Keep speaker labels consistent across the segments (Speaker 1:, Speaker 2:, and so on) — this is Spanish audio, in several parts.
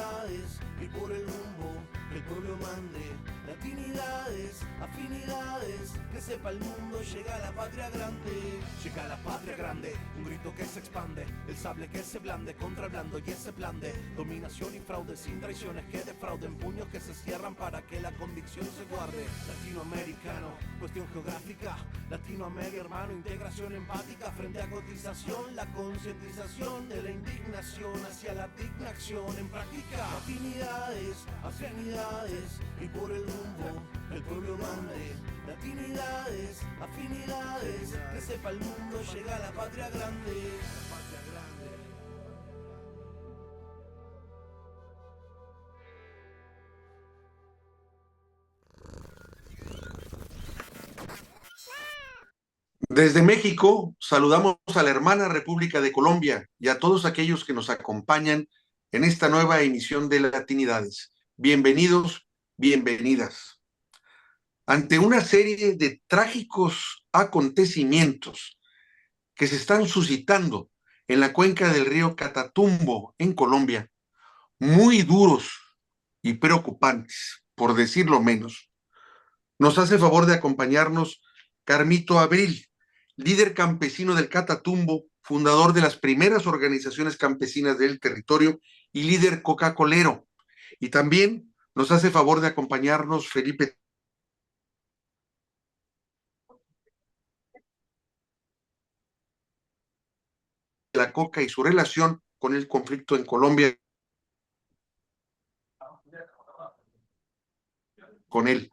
Speaker 1: latinidades y por el rumbo que el pueblo mande. Latinidades, afinidades, que sepa el mundo, llega la patria grande. Llega la patria grande, un grito que se expande, el sable que se blande contra el blando y ese plan de dominación y fraude, sin traiciones que defrauden, puños que se cierran para que la convicción se guarde. Latinoamericano, cuestión geográfica, Latinoamérica hermano, integración empática frente a cotización, la concientización de la indignación hacia la digna acción en práctica. Latinidades, afinidades y por el rumbo el pueblo mande. Latinidades, afinidades, que sepa el mundo, llega la patria grande. La patria grande.
Speaker 2: Desde México saludamos a la hermana República de Colombia y a todos aquellos que nos acompañan en esta nueva emisión de Latinidades. Bienvenidos, bienvenidas. Ante una serie de trágicos acontecimientos que se están suscitando en la cuenca del río Catatumbo, en Colombia, muy duros y preocupantes, por decirlo menos, nos hace favor de acompañarnos Carmito Abril, líder campesino del Catatumbo, fundador de las primeras organizaciones campesinas del territorio y líder coca-colero. Y también nos hace favor de acompañarnos Felipe de la Coca y su relación con el conflicto en Colombia con él.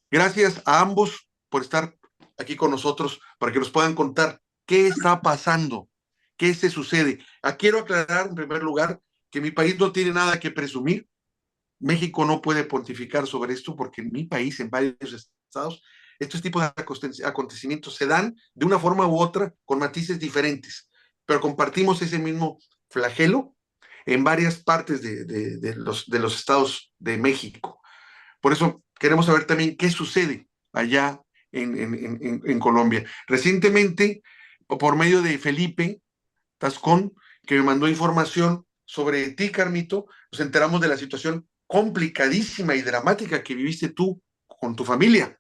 Speaker 2: Gracias a ambos por estar aquí con nosotros para que nos puedan contar qué está pasando, qué se sucede. Quiero aclarar en primer lugar que mi país no tiene nada que presumir. México no puede pontificar sobre esto porque en mi país, en varios estados, estos tipos de acontecimientos se dan de una forma u otra con matices diferentes, pero compartimos ese mismo flagelo en varias partes de los estados de México. Por eso queremos saber también qué sucede allá en Colombia. Recientemente, por medio de Felipe Tascón, que me mandó información sobre ti, Carmito, nos enteramos de la situación complicadísima y dramática que viviste tú con tu familia,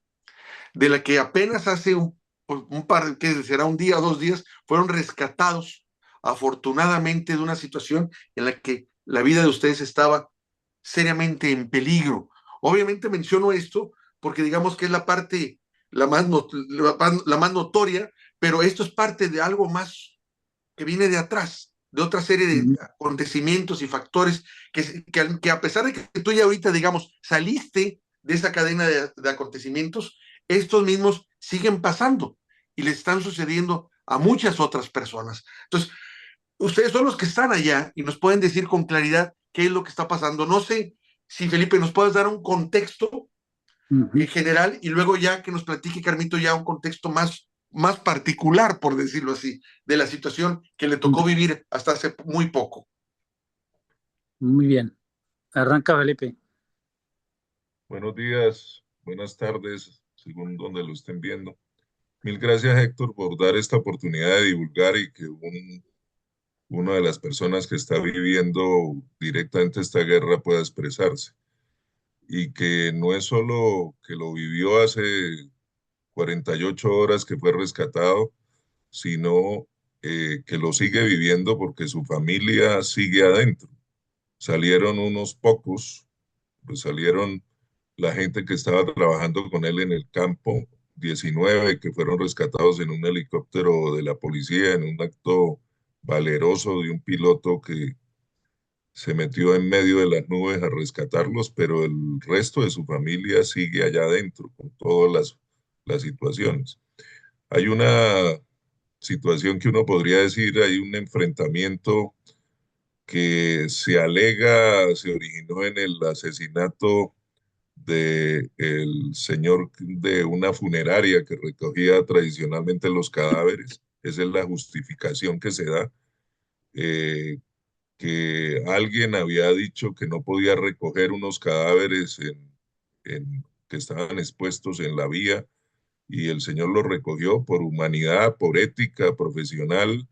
Speaker 2: de la que apenas hace un par, que será un día o 2 días, fueron rescatados, afortunadamente, de una situación en la que la vida de ustedes estaba seriamente en peligro. Obviamente menciono esto porque digamos que es la parte la más notoria, pero esto es parte de algo más que viene de atrás, de otra serie de acontecimientos y factores que a pesar de que tú ya ahorita, digamos, saliste de esa cadena de acontecimientos, estos mismos siguen pasando y le están sucediendo a muchas otras personas. Entonces, ustedes son los que están allá y nos pueden decir con claridad qué es lo que está pasando. No sé si Felipe nos puedes dar un contexto general y luego ya que nos platique Carmito ya un contexto más particular, por decirlo así, de la situación que le tocó vivir hasta hace muy poco.
Speaker 3: Muy bien. Arranca, Felipe.
Speaker 4: Buenos días, buenas tardes, según donde lo estén viendo. Mil gracias, Héctor, por dar esta oportunidad de divulgar y que una de las personas que está viviendo directamente esta guerra pueda expresarse. Y que no es solo que lo vivió hace 48 horas que fue rescatado, sino que lo sigue viviendo porque su familia sigue adentro. Salieron unos pocos, pues salieron la gente que estaba trabajando con él en el campo, 19 que fueron rescatados en un helicóptero de la policía, en un acto valeroso de un piloto que se metió en medio de las nubes a rescatarlos, pero el resto de su familia sigue allá adentro con todas las situaciones. Hay una situación que uno podría decir, hay un enfrentamiento que se alega, se originó en el asesinato de el señor de una funeraria que recogía tradicionalmente los cadáveres. Esa es la justificación que se da, que alguien había dicho que no podía recoger unos cadáveres que estaban expuestos en la vía y el señor los recogió por humanidad, por ética profesional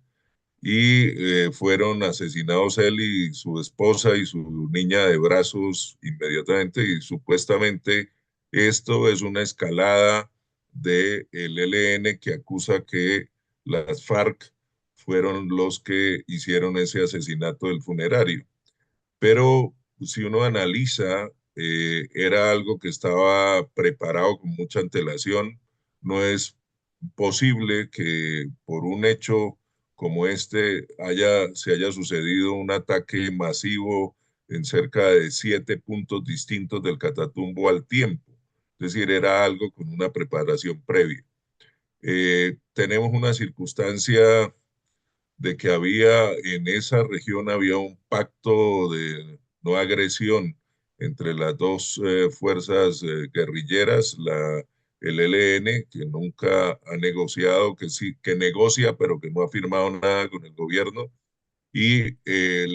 Speaker 4: y fueron asesinados él y su esposa y su niña de brazos inmediatamente, y supuestamente esto es una escalada del ELN que acusa que las FARC fueron los que hicieron ese asesinato del funerario. Pero si uno analiza, era algo que estaba preparado con mucha antelación. No es posible que por un hecho como este se haya sucedido un ataque masivo en cerca de 7 puntos distintos del Catatumbo al tiempo. Es decir, era algo con una preparación previa. Tenemos una circunstancia de que había en esa región había un pacto de no agresión entre las dos fuerzas guerrilleras, el ELN, que nunca ha negociado, que sí, que negocia, pero que no ha firmado nada con el gobierno, y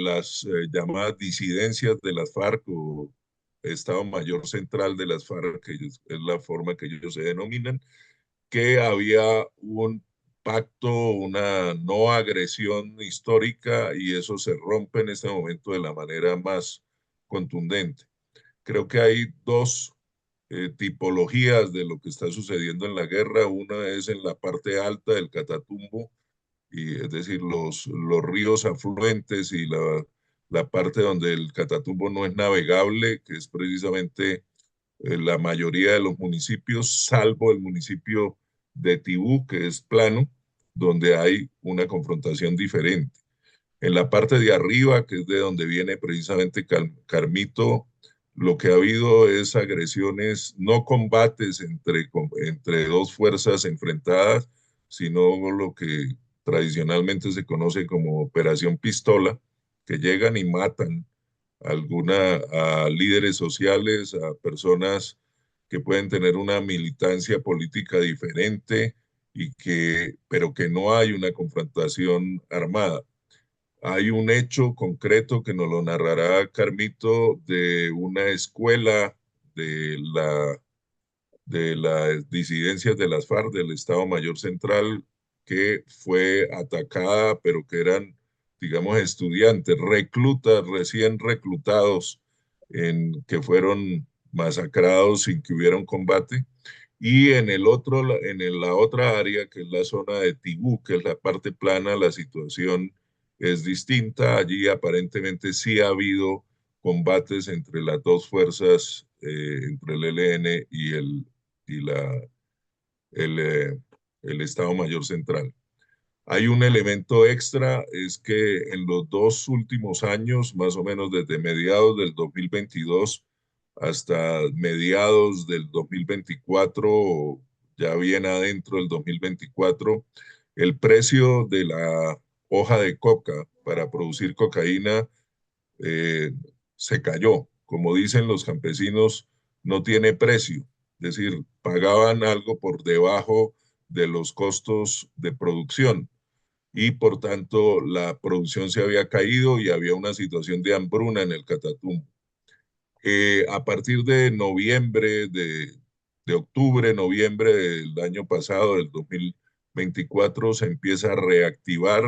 Speaker 4: las llamadas disidencias de las FARC o Estado Mayor Central de las FARC, que es la forma que ellos se denominan, que había un pacto, una no agresión histórica, y eso se rompe en este momento de la manera más contundente. Creo que hay dos tipologías de lo que está sucediendo en la guerra. Una es en la parte alta del Catatumbo, y es decir, los ríos afluentes y la parte donde el Catatumbo no es navegable, que es precisamente la mayoría de los municipios, salvo el municipio de Tibú, que es plano, donde hay una confrontación diferente. En la parte de arriba, que es de donde viene precisamente Carmito, lo que ha habido es agresiones, no combates entre dos fuerzas enfrentadas, sino lo que tradicionalmente se conoce como Operación Pistola, que llegan y matan a líderes sociales, a personas que pueden tener una militancia política diferente, pero que no hay una confrontación armada. Hay un hecho concreto que nos lo narrará Carmito, de una escuela de de las disidencias de las FARC del Estado Mayor Central, que fue atacada, pero que eran, digamos, estudiantes, reclutas, recién reclutados, que fueron masacrados sin que hubiera un combate. Y en la otra área, que es la zona de Tibú, que es la parte plana, la situación es distinta. Allí aparentemente sí ha habido combates entre las dos fuerzas, entre el ELN y el Estado Mayor Central. Hay un elemento extra, es que en los dos últimos años, más o menos desde mediados del 2022 hasta mediados del 2024, ya bien adentro del 2024, el precio de la hoja de coca para producir cocaína eh, se cayó. Como dicen los campesinos, no tiene precio. Es decir, pagaban algo por debajo de los costos de producción, y por tanto la producción se había caído y había una situación de hambruna en el Catatumbo. A partir de de octubre, noviembre del año pasado, del 2024, se empieza a reactivar,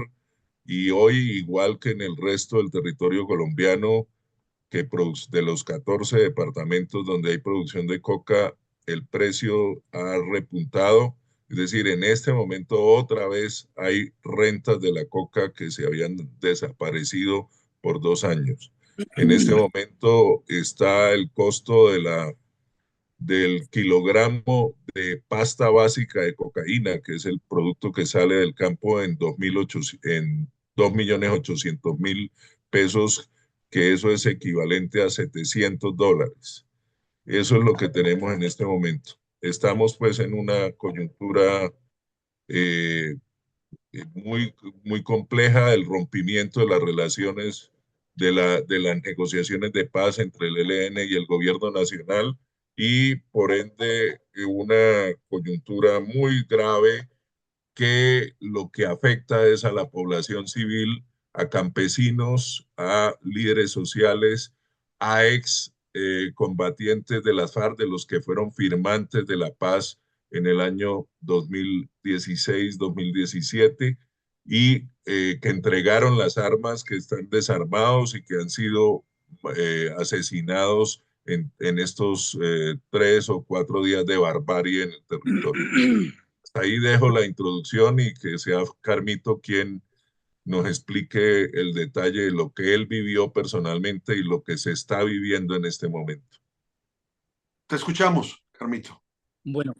Speaker 4: y hoy, igual que en el resto del territorio colombiano, de los 14 departamentos donde hay producción de coca, el precio ha repuntado. Es decir, en este momento otra vez hay rentas de la coca que se habían desaparecido por 2 años. En este momento está el costo del kilogramo de pasta básica de cocaína, que es el producto que sale del campo, en 2.800.000 pesos, que eso es equivalente a $700. Eso es lo que tenemos en este momento. Estamos pues en una coyuntura eh, muy, muy compleja, el rompimiento de las relaciones de las negociaciones de paz entre el ELN y el gobierno nacional, y por ende una coyuntura muy grave, que lo que afecta es a la población civil, a campesinos, a líderes sociales, a ex combatientes de las FARC, de los que fueron firmantes de la paz en el año 2016-2017, y que entregaron las armas, que están desarmados y que han sido asesinados en estos 3 o 4 días de barbarie en el territorio. Hasta ahí dejo la introducción y que sea Carmito quien nos explique el detalle de lo que él vivió personalmente y lo que se está viviendo en este momento.
Speaker 2: Te escuchamos, Carmito.
Speaker 3: Bueno,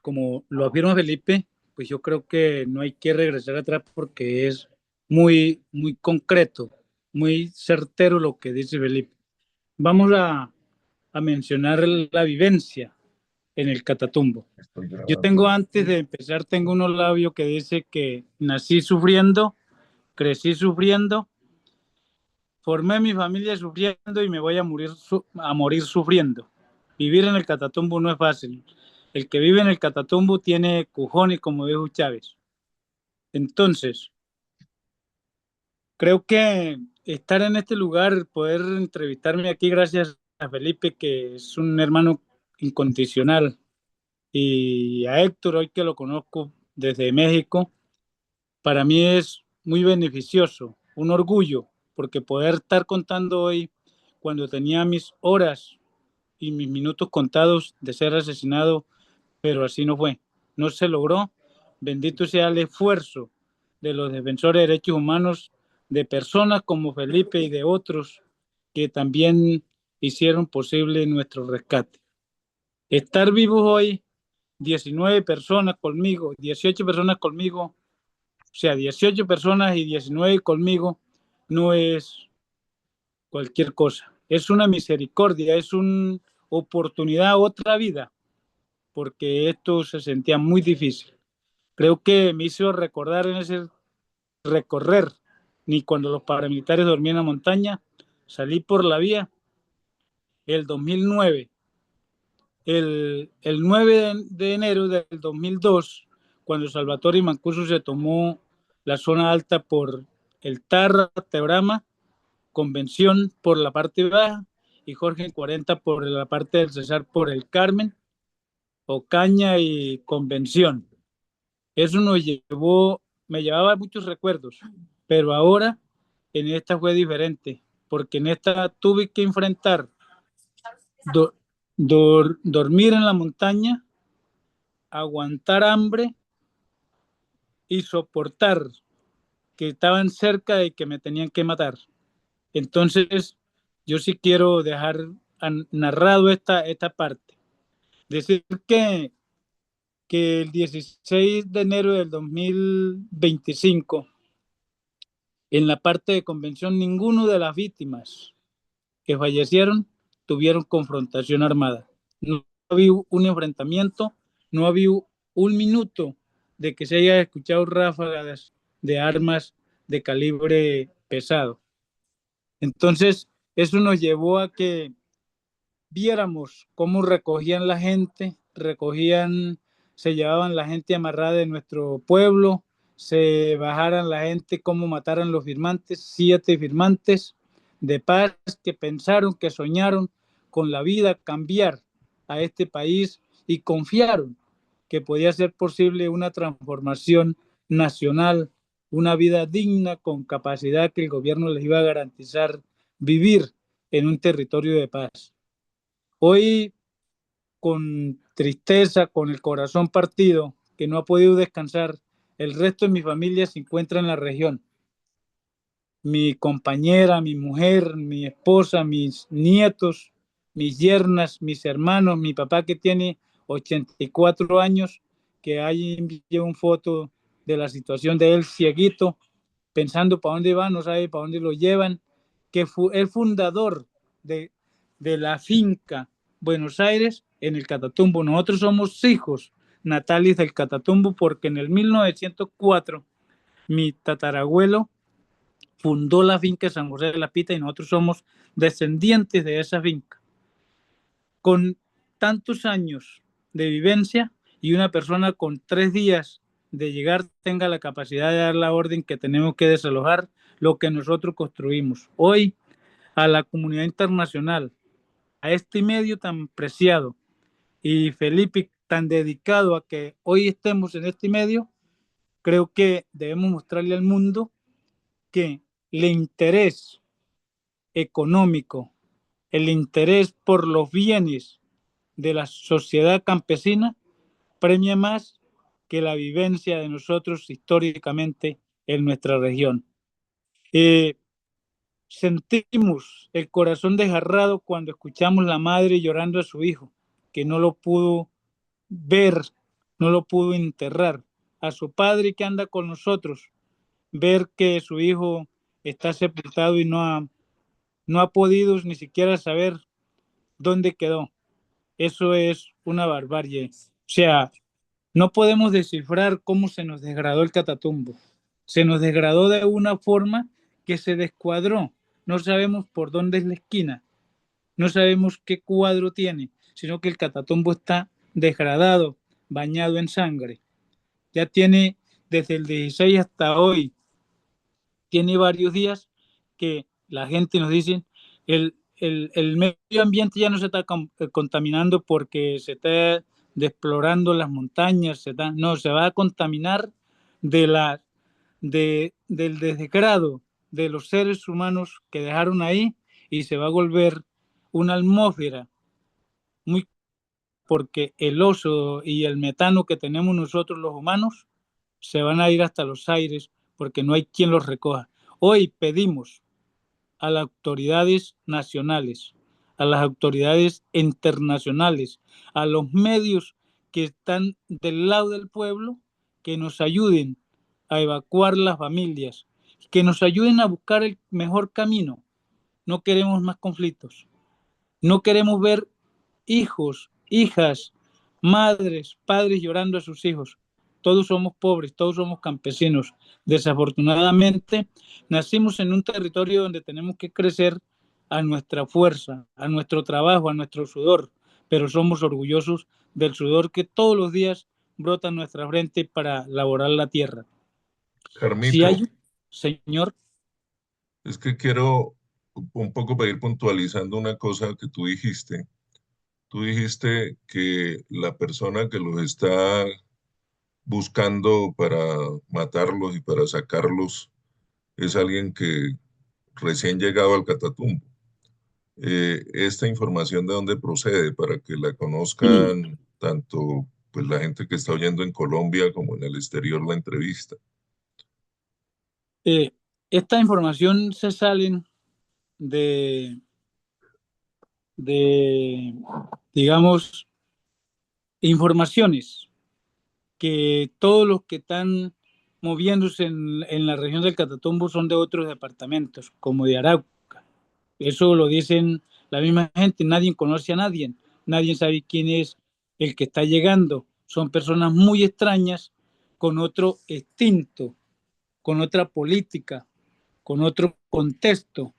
Speaker 3: como lo afirma Felipe, pues yo creo que no hay que regresar atrás porque es muy, muy concreto, muy certero lo que dice Felipe. Vamos a mencionar la vivencia en el Catatumbo. Yo tengo, antes de empezar, tengo unos labios que dice que nací sufriendo, crecí sufriendo, formé mi familia sufriendo y me voy a morir sufriendo. Vivir en el Catatumbo no es fácil. El que vive en el Catatumbo tiene cojones, como dijo Chávez. Entonces, creo que estar en este lugar, poder entrevistarme aquí, gracias a Felipe, que es un hermano incondicional, y a Héctor, hoy que lo conozco desde México, para mí es muy beneficioso, un orgullo, porque poder estar contando hoy, cuando tenía mis horas y mis minutos contados de ser asesinado, pero así no fue, no se logró. Bendito sea el esfuerzo de los defensores de derechos humanos, de personas como Felipe y de otros que también hicieron posible nuestro rescate. Estar vivos hoy, 19 personas conmigo, 18 personas conmigo, o sea, 18 personas y 19 conmigo, no es cualquier cosa. Es una misericordia, es una oportunidad, otra vida, porque esto se sentía muy difícil. Creo que me hizo recordar en ese recorrer, ni cuando los paramilitares dormían en la montaña, salí por la vía el 2009, el 9 de enero del 2002, cuando Salvatore Mancuso se tomó la zona alta por el Tarra, Teorama, Convención por la parte baja y Jorge 40 por la parte del Cesar, por el Carmen, Ocaña y Convención. Eso me llevaba muchos recuerdos, pero ahora en esta fue diferente, porque en esta tuve que enfrentar dormir en la montaña, aguantar hambre y soportar que estaban cerca de que me tenían que matar. Entonces, yo sí quiero dejar narrado esta parte. Decir que el 16 de enero del 2025, en la parte de convención, ninguno de las víctimas que fallecieron tuvieron confrontación armada. No había un enfrentamiento, no había un minuto de que se haya escuchado ráfagas de armas de calibre pesado. Entonces, eso nos llevó a que viéramos cómo recogían la gente, se llevaban la gente amarrada de nuestro pueblo, se bajaran la gente, cómo mataran los firmantes, 7 firmantes de paz que pensaron, que soñaron con la vida, cambiar a este país y confiaron que podía ser posible una transformación nacional, una vida digna con capacidad que el gobierno les iba a garantizar vivir en un territorio de paz. Hoy, con tristeza, con el corazón partido, que no ha podido descansar, el resto de mi familia se encuentra en la región. Mi compañera, mi mujer, mi esposa, mis nietos, mis yernas, mis hermanos, mi papá que tiene 84 años, que ahí envié una foto de la situación de él cieguito, pensando para dónde va, no sabe para dónde lo llevan, que fue el fundador de la finca Buenos Aires en el Catatumbo. Nosotros somos hijos natales del Catatumbo porque en el 1904 mi tatarabuelo fundó la finca San José de la Pita y nosotros somos descendientes de esa finca. Con tantos años de vivencia y una persona con 3 días de llegar tenga la capacidad de dar la orden que tenemos que desalojar lo que nosotros construimos. Hoy, a la comunidad internacional, a este medio tan preciado y Felipe tan dedicado a que hoy estemos en este medio, creo que debemos mostrarle al mundo que el interés económico, el interés por los bienes de la sociedad campesina premia más que la vivencia de nosotros históricamente en nuestra región. Sentimos el corazón desgarrado cuando escuchamos la madre llorando a su hijo, que no lo pudo ver, no lo pudo enterrar, a su padre que anda con nosotros, ver que su hijo está sepultado y no ha podido ni siquiera saber dónde quedó. Eso es una barbarie. O sea, no podemos descifrar cómo se nos degradó el Catatumbo. Se nos degradó de una forma que se descuadró. No sabemos por dónde es la esquina, no sabemos qué cuadro tiene, sino que el Catatumbo está degradado, bañado en sangre. Ya tiene, desde el 16 hasta hoy, tiene varios días que la gente nos dice el medio ambiente ya no se está contaminando porque se está desplorando las montañas, no, se va a contaminar del desgrado de los seres humanos que dejaron ahí, y se va a volver una atmósfera muy, porque el oso y el metano que tenemos nosotros los humanos se van a ir hasta los aires porque no hay quien los recoja. Hoy pedimos a las autoridades nacionales, a las autoridades internacionales, a los medios que están del lado del pueblo, que nos ayuden a evacuar las familias, que nos ayuden a buscar el mejor camino. No queremos más conflictos, no queremos ver hijos, hijas, madres, padres llorando a sus hijos. Todos somos pobres, todos somos campesinos. Desafortunadamente, nacimos en un territorio donde tenemos que crecer a nuestra fuerza, a nuestro trabajo, a nuestro sudor, pero somos orgullosos del sudor que todos los días brota en nuestra frente para laborar la tierra. Si hay,
Speaker 4: Carmito,
Speaker 3: señor,
Speaker 4: es que quiero un poco para ir puntualizando una cosa que tú dijiste. Tú dijiste que la persona que los está buscando para matarlos y para sacarlos es alguien que recién llegado al Catatumbo. Esta información de dónde procede para que la conozcan tanto pues la gente que está oyendo en Colombia como en el exterior la entrevista.
Speaker 3: esta información se salen de, digamos, informaciones que todos los que están moviéndose en la región del Catatumbo son de otros departamentos, como de Arauca. Eso lo dicen la misma gente, nadie conoce a nadie, nadie sabe quién es el que está llegando. Son personas muy extrañas, con otro instinto, con otra política, con otro contexto,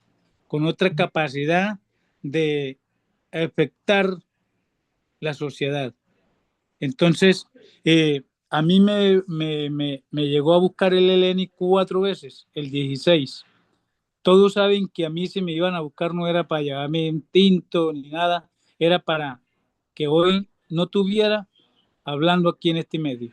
Speaker 3: con otra capacidad de afectar la sociedad. Entonces, a mí me llegó a buscar el ELN 4 veces, el 16. Todos saben que a mí si me iban a buscar no era para llevarme un tinto ni nada, era para que hoy no tuviera hablando aquí en este medio.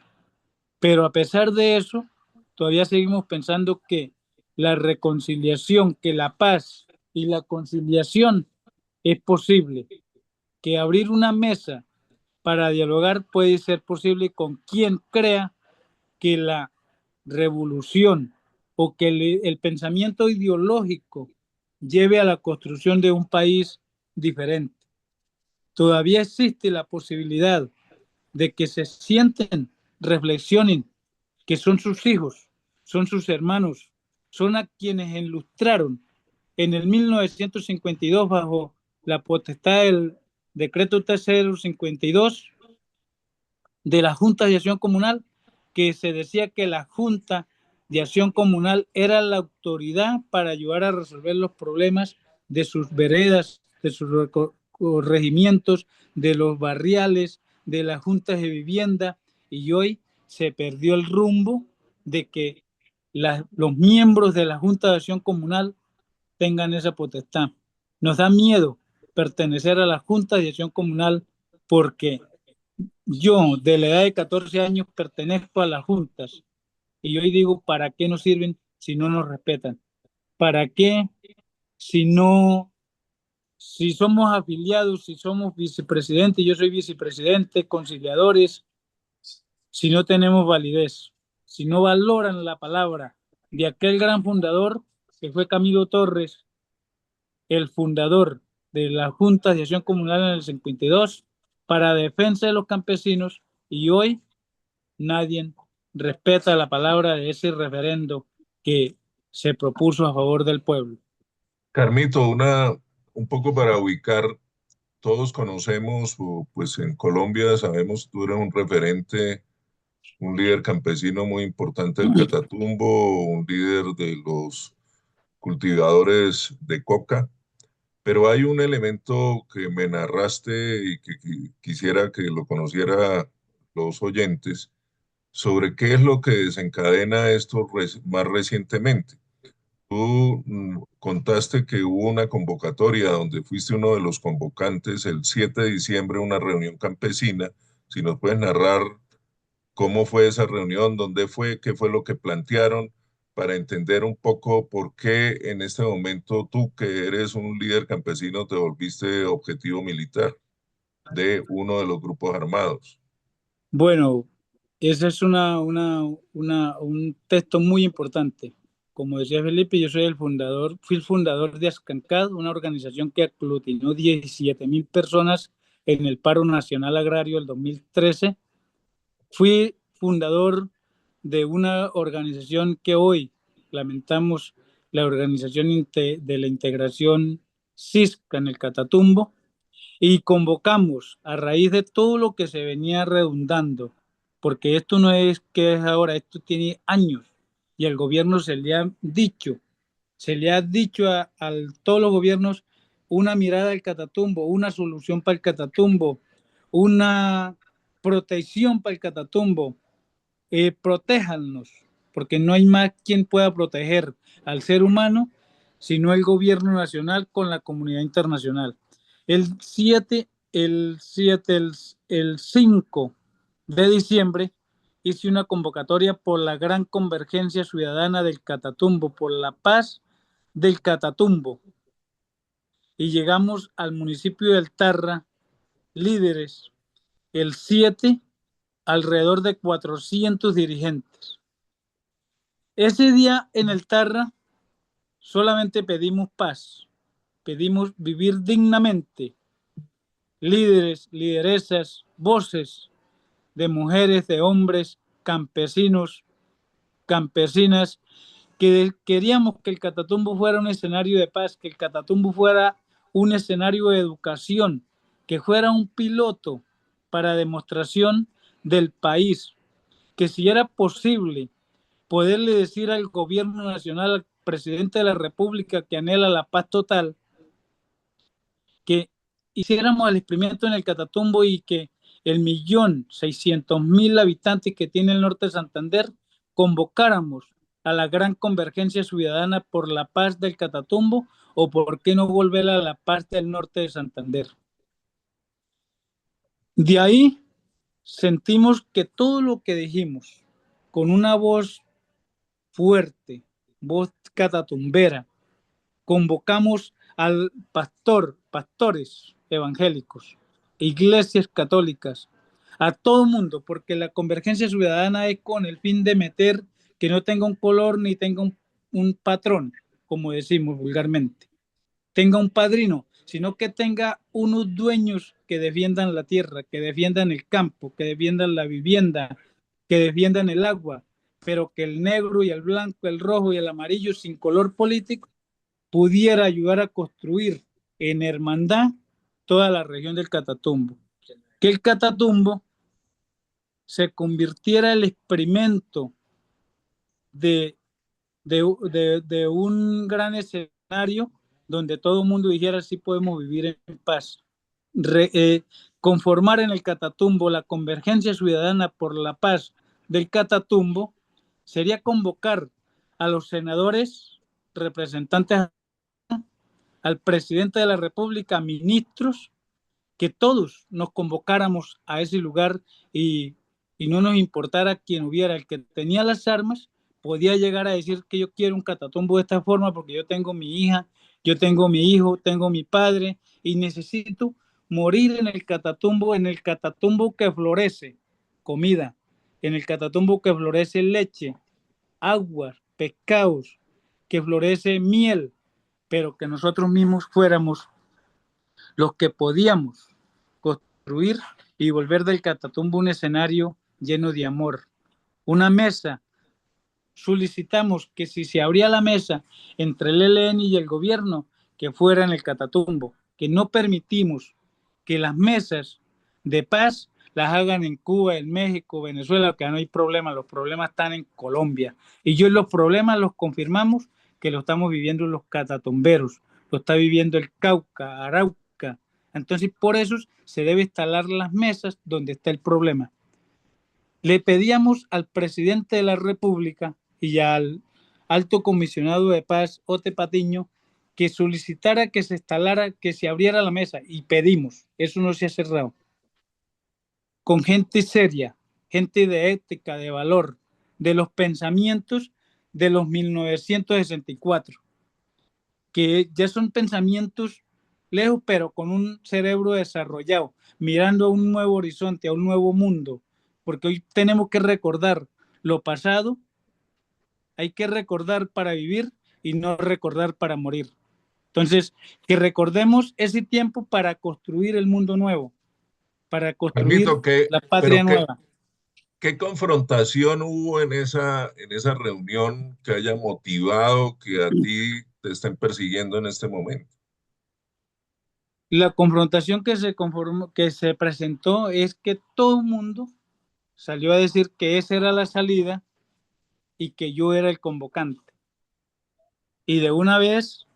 Speaker 3: Pero a pesar de eso, todavía seguimos pensando que la reconciliación, que la paz y la conciliación es posible, que abrir una mesa para dialogar puede ser posible con quien crea que la revolución o que el pensamiento ideológico lleve a la construcción de un país diferente. Todavía existe la posibilidad de que se sienten, reflexionen, que son sus hijos, son sus hermanos, son a quienes ilustraron en el 1952 bajo la potestad del decreto 3052 de la Junta de Acción Comunal, que se decía que la Junta de Acción Comunal era la autoridad para ayudar a resolver los problemas de sus veredas, de sus regimientos, de los barriales, de las juntas de vivienda, y hoy se perdió el rumbo de que los miembros de la Junta de Acción Comunal tengan esa potestad. Nos da miedo pertenecer a la Junta de Acción Comunal porque yo, de la edad de 14 años, pertenezco a las juntas Y hoy digo, ¿para qué nos sirven si no nos respetan? ¿Para qué si no, si somos afiliados, si somos vicepresidente, yo soy vicepresidente, conciliadores, si no tenemos validez, si no valoran la palabra de aquel gran fundador que fue Camilo Torres, el fundador de la Junta de Acción Comunal en el 52 para defensa de los campesinos, y hoy nadie respeta la palabra de ese referendo que se propuso a favor del pueblo.
Speaker 4: Carmito, un poco para ubicar, todos conocemos, o pues en Colombia sabemos, tú eres un referente, un líder campesino muy importante del Catatumbo, un líder de los cultivadores de coca, pero hay un elemento que me narraste y que quisiera que lo conociera los oyentes sobre qué es lo que desencadena esto más recientemente. Tú contaste que hubo una convocatoria donde fuiste uno de los convocantes el 7 de diciembre, una reunión campesina. Si nos puedes narrar cómo fue esa reunión, dónde fue, qué fue lo que plantearon, para entender un poco por qué en este momento tú, que eres un líder campesino, te volviste objetivo militar de uno de los grupos armados.
Speaker 3: Bueno, ese es un texto muy importante. Como decía Felipe, yo soy fui el fundador de Ascancad, una organización que aglutinó 17.000 personas en el paro nacional agrario del 2013. Fui fundador de una organización que hoy lamentamos, la Organización de la Integración CISCA en el Catatumbo, y convocamos a raíz de todo lo que se venía redundando, porque esto no es que es ahora, esto tiene años, y al gobierno se le ha dicho a todos los gobiernos una mirada al Catatumbo, una solución para el Catatumbo, una protección para el Catatumbo. Protéjanos, porque no hay más quien pueda proteger al ser humano sino el gobierno nacional con la comunidad internacional. El 5 de diciembre hice una convocatoria por la gran convergencia ciudadana del Catatumbo, por la paz del Catatumbo, y llegamos al municipio del Tarra, líderes, el 7, alrededor de 400 dirigentes. Ese día en el Tarra solamente pedimos paz, pedimos vivir dignamente. Líderes, lideresas, voces de mujeres, de hombres, campesinos, campesinas, que queríamos que el Catatumbo fuera un escenario de paz, que el Catatumbo fuera un escenario de educación, que fuera un piloto para demostración del país, que si era posible poderle decir al gobierno nacional, al presidente de la República que anhela la paz total, que hiciéramos el experimento en el Catatumbo y que el 1.600.000 habitantes que tiene el norte de Santander convocáramos a la gran convergencia ciudadana por la paz del Catatumbo, o por qué no volver a la paz del norte de Santander. De ahí sentimos que todo lo que dijimos con una voz fuerte, voz catatumbera, convocamos al pastores evangélicos, iglesias católicas, a todo mundo, porque la convergencia ciudadana es con el fin de meter que no tenga un color ni tenga un patrón, como decimos vulgarmente, tenga un padrino, sino que tenga unos dueños que defiendan la tierra, que defiendan el campo, que defiendan la vivienda, que defiendan el agua, pero que el negro y el blanco, el rojo y el amarillo, sin color político, pudiera ayudar a construir en hermandad toda la región del Catatumbo. Que el Catatumbo se convirtiera en el experimento de un gran escenario donde todo el mundo dijera sí podemos vivir en paz. Conformar en el Catatumbo la convergencia ciudadana por la paz del Catatumbo sería convocar a los senadores, representantes, al presidente de la República, ministros, que todos nos convocáramos a ese lugar y no nos importara quién hubiera, el que tenía las armas, podía llegar a decir que yo quiero un Catatumbo de esta forma porque yo tengo mi hija, yo tengo mi hijo, tengo mi padre y necesito morir en el Catatumbo que florece comida, en el Catatumbo que florece leche, agua, pescados, que florece miel, pero que nosotros mismos fuéramos los que podíamos construir y volver del Catatumbo un escenario lleno de amor. Una mesa, solicitamos que si se abría la mesa entre el ELN y el gobierno, que fuera en el Catatumbo, que no permitimos que las mesas de paz las hagan en Cuba, en México, Venezuela, que no hay problema, los problemas están en Colombia. Y yo los problemas los confirmamos que lo estamos viviendo los catatumberos, lo está viviendo el Cauca, Arauca. Entonces, por eso se debe instalar las mesas donde está el problema. Le pedíamos al presidente de la República y al alto comisionado de paz, Ote Patiño, que solicitara que se instalara, que se abriera la mesa, y pedimos, eso no se ha cerrado, con gente seria, gente de ética, de valor, de los pensamientos de los 1964, que ya son pensamientos lejos, pero con un cerebro desarrollado, mirando a un nuevo horizonte, a un nuevo mundo, porque hoy tenemos que recordar lo pasado, hay que recordar para vivir y no recordar para morir. Entonces, que recordemos ese tiempo para construir el mundo nuevo, para construir
Speaker 4: Carmito,
Speaker 3: la patria
Speaker 4: pero
Speaker 3: nueva.
Speaker 4: ¿qué confrontación hubo en esa reunión que haya motivado que a ti te estén persiguiendo en este momento?
Speaker 3: La confrontación que se presentó es que todo el mundo salió a decir que esa era la salida y que yo era el convocante. Y de una vez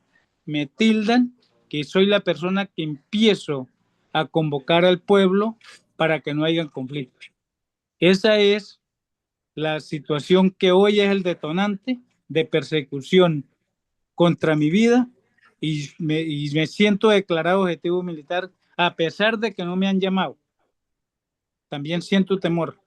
Speaker 3: me tildan que soy la persona que empiezo a convocar al pueblo para que no haya conflicto. Esa es la situación que hoy es el detonante de persecución contra mi vida y me siento declarado objetivo militar a pesar de que no me han llamado. También siento temor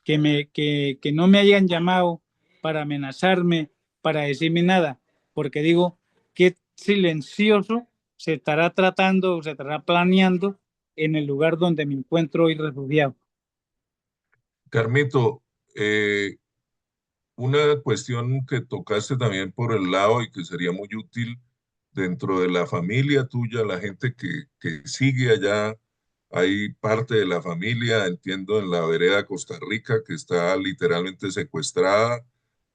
Speaker 3: que no me hayan llamado para amenazarme, para decirme nada, porque digo, qué silencioso se estará tratando o se estará planeando en el lugar donde me encuentro hoy refugiado.
Speaker 4: Carmito, una cuestión que tocaste también por el lado y que sería muy útil dentro de la familia tuya, la gente que sigue allá, hay parte de la familia, entiendo, en la vereda Costa Rica que está literalmente secuestrada,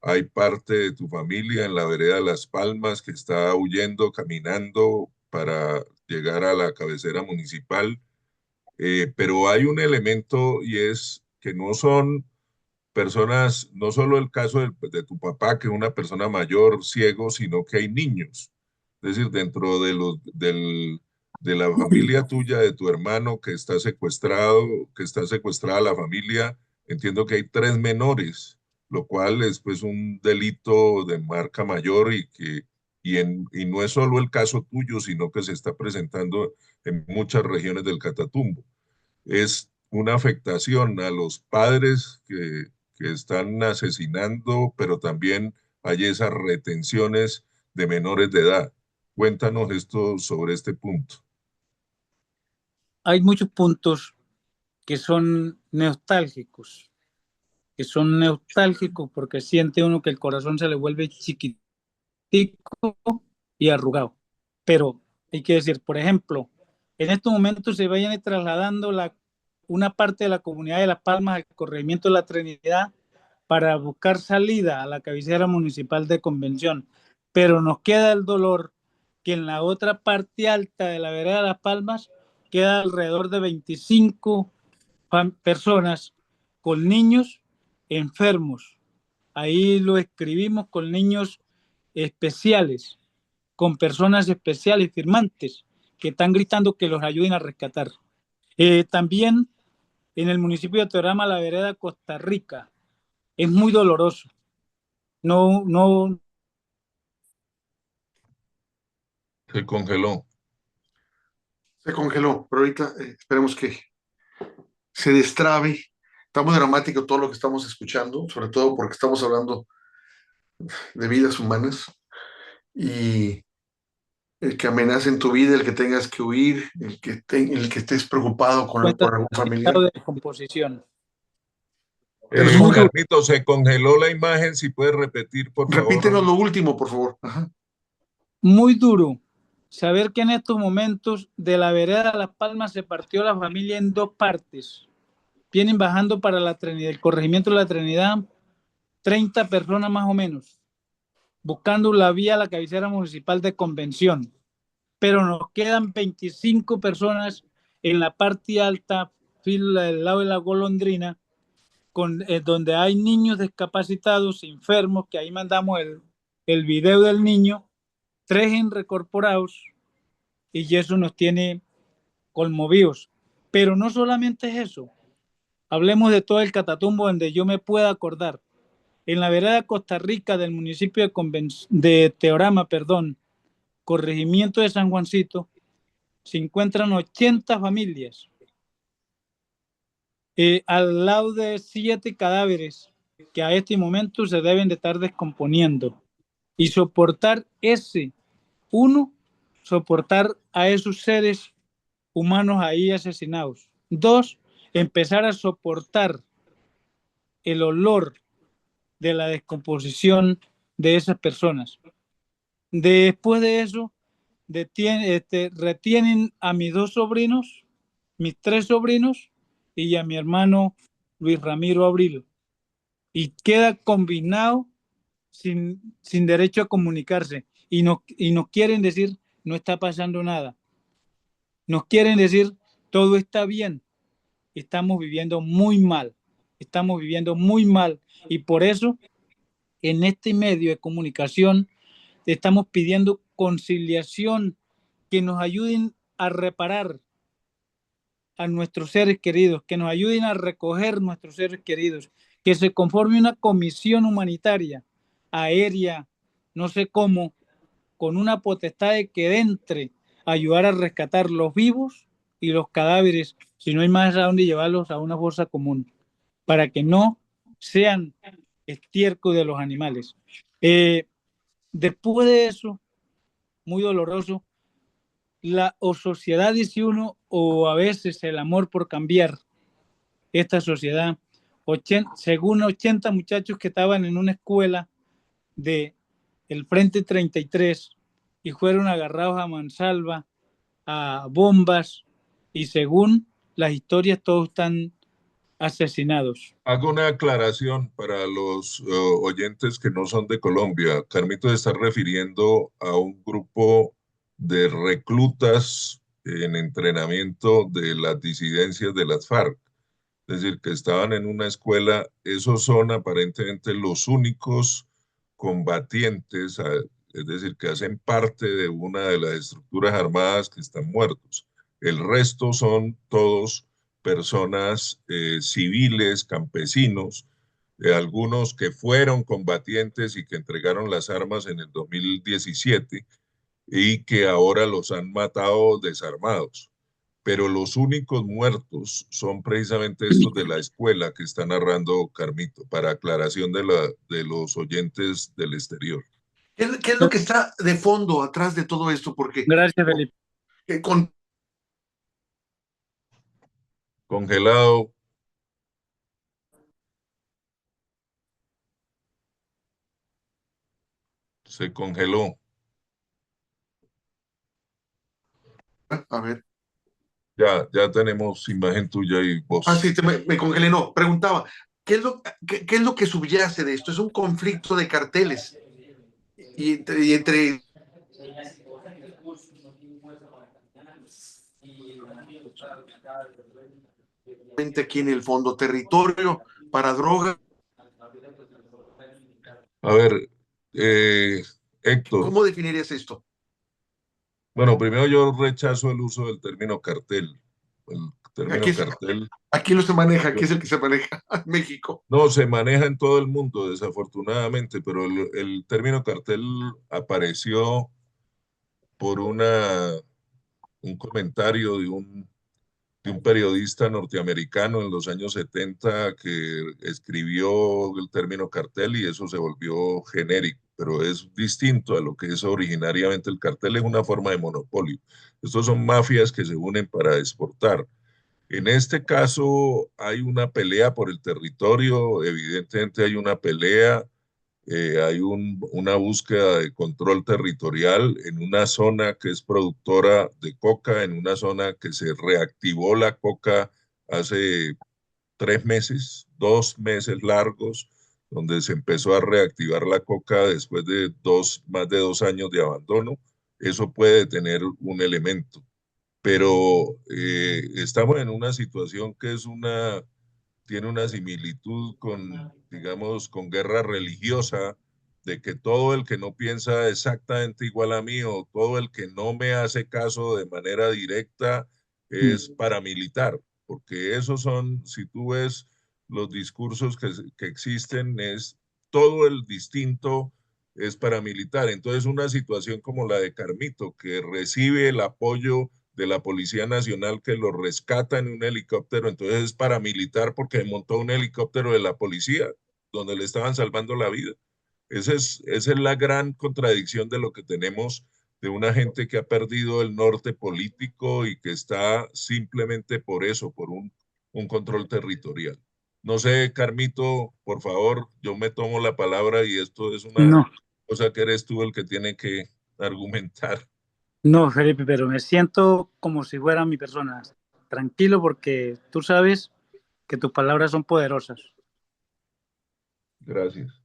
Speaker 4: hay parte de tu familia en la vereda Las Palmas que está huyendo, caminando para llegar a la cabecera municipal, pero hay un elemento y es que no son personas, no solo el caso de tu papá, que es una persona mayor, ciego, sino que hay niños. Es decir, dentro de la familia tuya, de tu hermano que está secuestrado, que está secuestrada la familia, entiendo que hay 3 menores, lo cual es pues un delito de marca mayor y no es solo el caso tuyo, sino que se está presentando en muchas regiones del Catatumbo. Es una afectación a los padres que están asesinando, pero también hay esas retenciones de menores de edad. Cuéntanos esto sobre este punto.
Speaker 3: Hay muchos puntos que son nostálgicos porque siente uno que el corazón se le vuelve chiquitico y arrugado. Pero hay que decir, por ejemplo, en estos momentos se vayan trasladando una parte de la comunidad de Las Palmas al corregimiento de la Trinidad para buscar salida a la cabecera municipal de Convención. Pero nos queda el dolor que en la otra parte alta de la vereda de Las Palmas queda alrededor de 25 personas con niños enfermos. Ahí lo escribimos con niños especiales, con personas especiales, firmantes, que están gritando que los ayuden a rescatar. También en el municipio de Teorama, la vereda Costa Rica, es muy doloroso. No.
Speaker 4: Se congeló.
Speaker 2: Se congeló, pero ahorita esperemos que se destrabe. Está muy dramático todo lo que estamos escuchando, sobre todo porque estamos hablando de vidas humanas y el que amenacen tu vida, el que tengas que huir, el que estés preocupado
Speaker 3: Cuenta
Speaker 2: por algún
Speaker 3: en estado
Speaker 2: familiar.
Speaker 3: de descomposición.
Speaker 2: Pero es muy duro.
Speaker 4: Carlito, se congeló la imagen, si puedes repetir, por
Speaker 2: Repítenos
Speaker 4: favor.
Speaker 2: lo último, por favor. Ajá.
Speaker 3: Muy duro saber que en estos momentos de la vereda de Las Palmas se partió la familia en dos partes. Vienen bajando para la Trinidad, el corregimiento de la Trinidad, 30 personas más o menos, buscando la vía a la cabecera municipal de Convención. Pero nos quedan 25 personas en la parte alta, fila del lado de la Golondrina, donde hay niños discapacitados, enfermos, que ahí mandamos el video del niño, 3 recorporados, y eso nos tiene conmovidos. Pero no solamente es eso, hablemos de todo el Catatumbo donde yo me pueda acordar. En la vereda Costa Rica del municipio de Teorama, corregimiento de San Juancito, se encuentran 80 familias, al lado de 7 cadáveres que a este momento se deben de estar descomponiendo. Y soportar soportar a esos seres humanos ahí asesinados. 2, empezar a soportar el olor de la descomposición de esas personas. Después de eso, retienen a mis 2 sobrinos, mis 3 sobrinos y a mi hermano Luis Ramiro Abril. Y queda combinado sin derecho a comunicarse. Y nos quieren decir, no está pasando nada. Nos quieren decir, todo está bien. Estamos viviendo muy mal. Estamos viviendo muy mal. Y por eso, en este medio de comunicación, estamos pidiendo conciliación, que nos ayuden a reparar a nuestros seres queridos, que nos ayuden a recoger nuestros seres queridos, que se conforme una comisión humanitaria aérea, no sé cómo, con una potestad de que entre a ayudar a rescatar los vivos y los cadáveres, si no hay más a dónde llevarlos, a una fosa común, para que no sean estiércol de los animales. Después de eso, muy doloroso, la o sociedad dice uno, o a veces el amor por cambiar esta sociedad. Según 80 muchachos que estaban en una escuela de el Frente 33 y fueron agarrados a mansalva, a bombas, y según las historias todos están asesinados.
Speaker 4: Hago una aclaración para los oyentes que no son de Colombia. Carmito se está refiriendo a un grupo de reclutas en entrenamiento de las disidencias de las FARC. Es decir, que estaban en una escuela. Esos son aparentemente los únicos combatientes, es decir, que hacen parte de una de las estructuras armadas que están muertos. El resto son todos personas civiles, campesinos, algunos que fueron combatientes y que entregaron las armas en el 2017 y que ahora los han matado desarmados. Pero los únicos muertos son precisamente estos de la escuela que está narrando Carmito, para aclaración de los oyentes del exterior.
Speaker 2: ¿Qué es lo que está de fondo atrás de todo esto? Porque
Speaker 3: Gracias, Felipe.
Speaker 2: con
Speaker 4: Congelado. Se congeló.
Speaker 2: a ver.
Speaker 4: Ya tenemos imagen tuya y
Speaker 2: Ah,
Speaker 4: voz.
Speaker 2: sí, me congelé. No, preguntaba, ¿qué es lo que subyace de esto? Es un conflicto de carteles y entre aquí en el fondo, territorio para drogas.
Speaker 4: A ver, Héctor.
Speaker 2: ¿Cómo definirías esto?
Speaker 4: Bueno, primero yo rechazo el uso del término cartel. El
Speaker 2: Aquí,
Speaker 4: término cartel
Speaker 2: aquí no se maneja, aquí
Speaker 4: yo-
Speaker 2: es el que se maneja en México.
Speaker 4: no se maneja en todo el mundo, desafortunadamente, pero el término cartel apareció por un comentario de un de un periodista norteamericano en los años 70 que escribió el término cartel y eso se volvió genérico, pero es distinto a lo que es originariamente el cartel, es una forma de monopolio. Estos son mafias que se unen para exportar. En este caso hay una pelea por el territorio, evidentemente hay una pelea, hay una búsqueda de control territorial en una zona que es productora de coca, en una zona que se reactivó la coca hace 3 meses, 2 meses largos, donde se empezó a reactivar la coca después de más de 2 años de abandono. Eso puede tener un elemento, pero estamos en una situación que tiene una similitud con, digamos, con guerra religiosa, de que todo el que no piensa exactamente igual a mí o todo el que no me hace caso de manera directa es paramilitar, porque esos son, si tú ves los discursos que existen, es todo el distinto es paramilitar. Entonces, una situación como la de Carmito, que recibe el apoyo de la Policía Nacional que lo rescata en un helicóptero, entonces es paramilitar porque montó un helicóptero de la policía donde le estaban salvando la vida. Esa es la gran contradicción de lo que tenemos de una gente que ha perdido el norte político y que está simplemente por eso, por un control territorial. No sé, Carmito, por favor, yo me tomo la palabra y esto es una
Speaker 3: No,
Speaker 4: cosa que eres tú el que tiene que argumentar.
Speaker 3: no, Felipe, pero me siento como si fuera mi persona. Tranquilo porque tú sabes que tus palabras son poderosas.
Speaker 4: Gracias.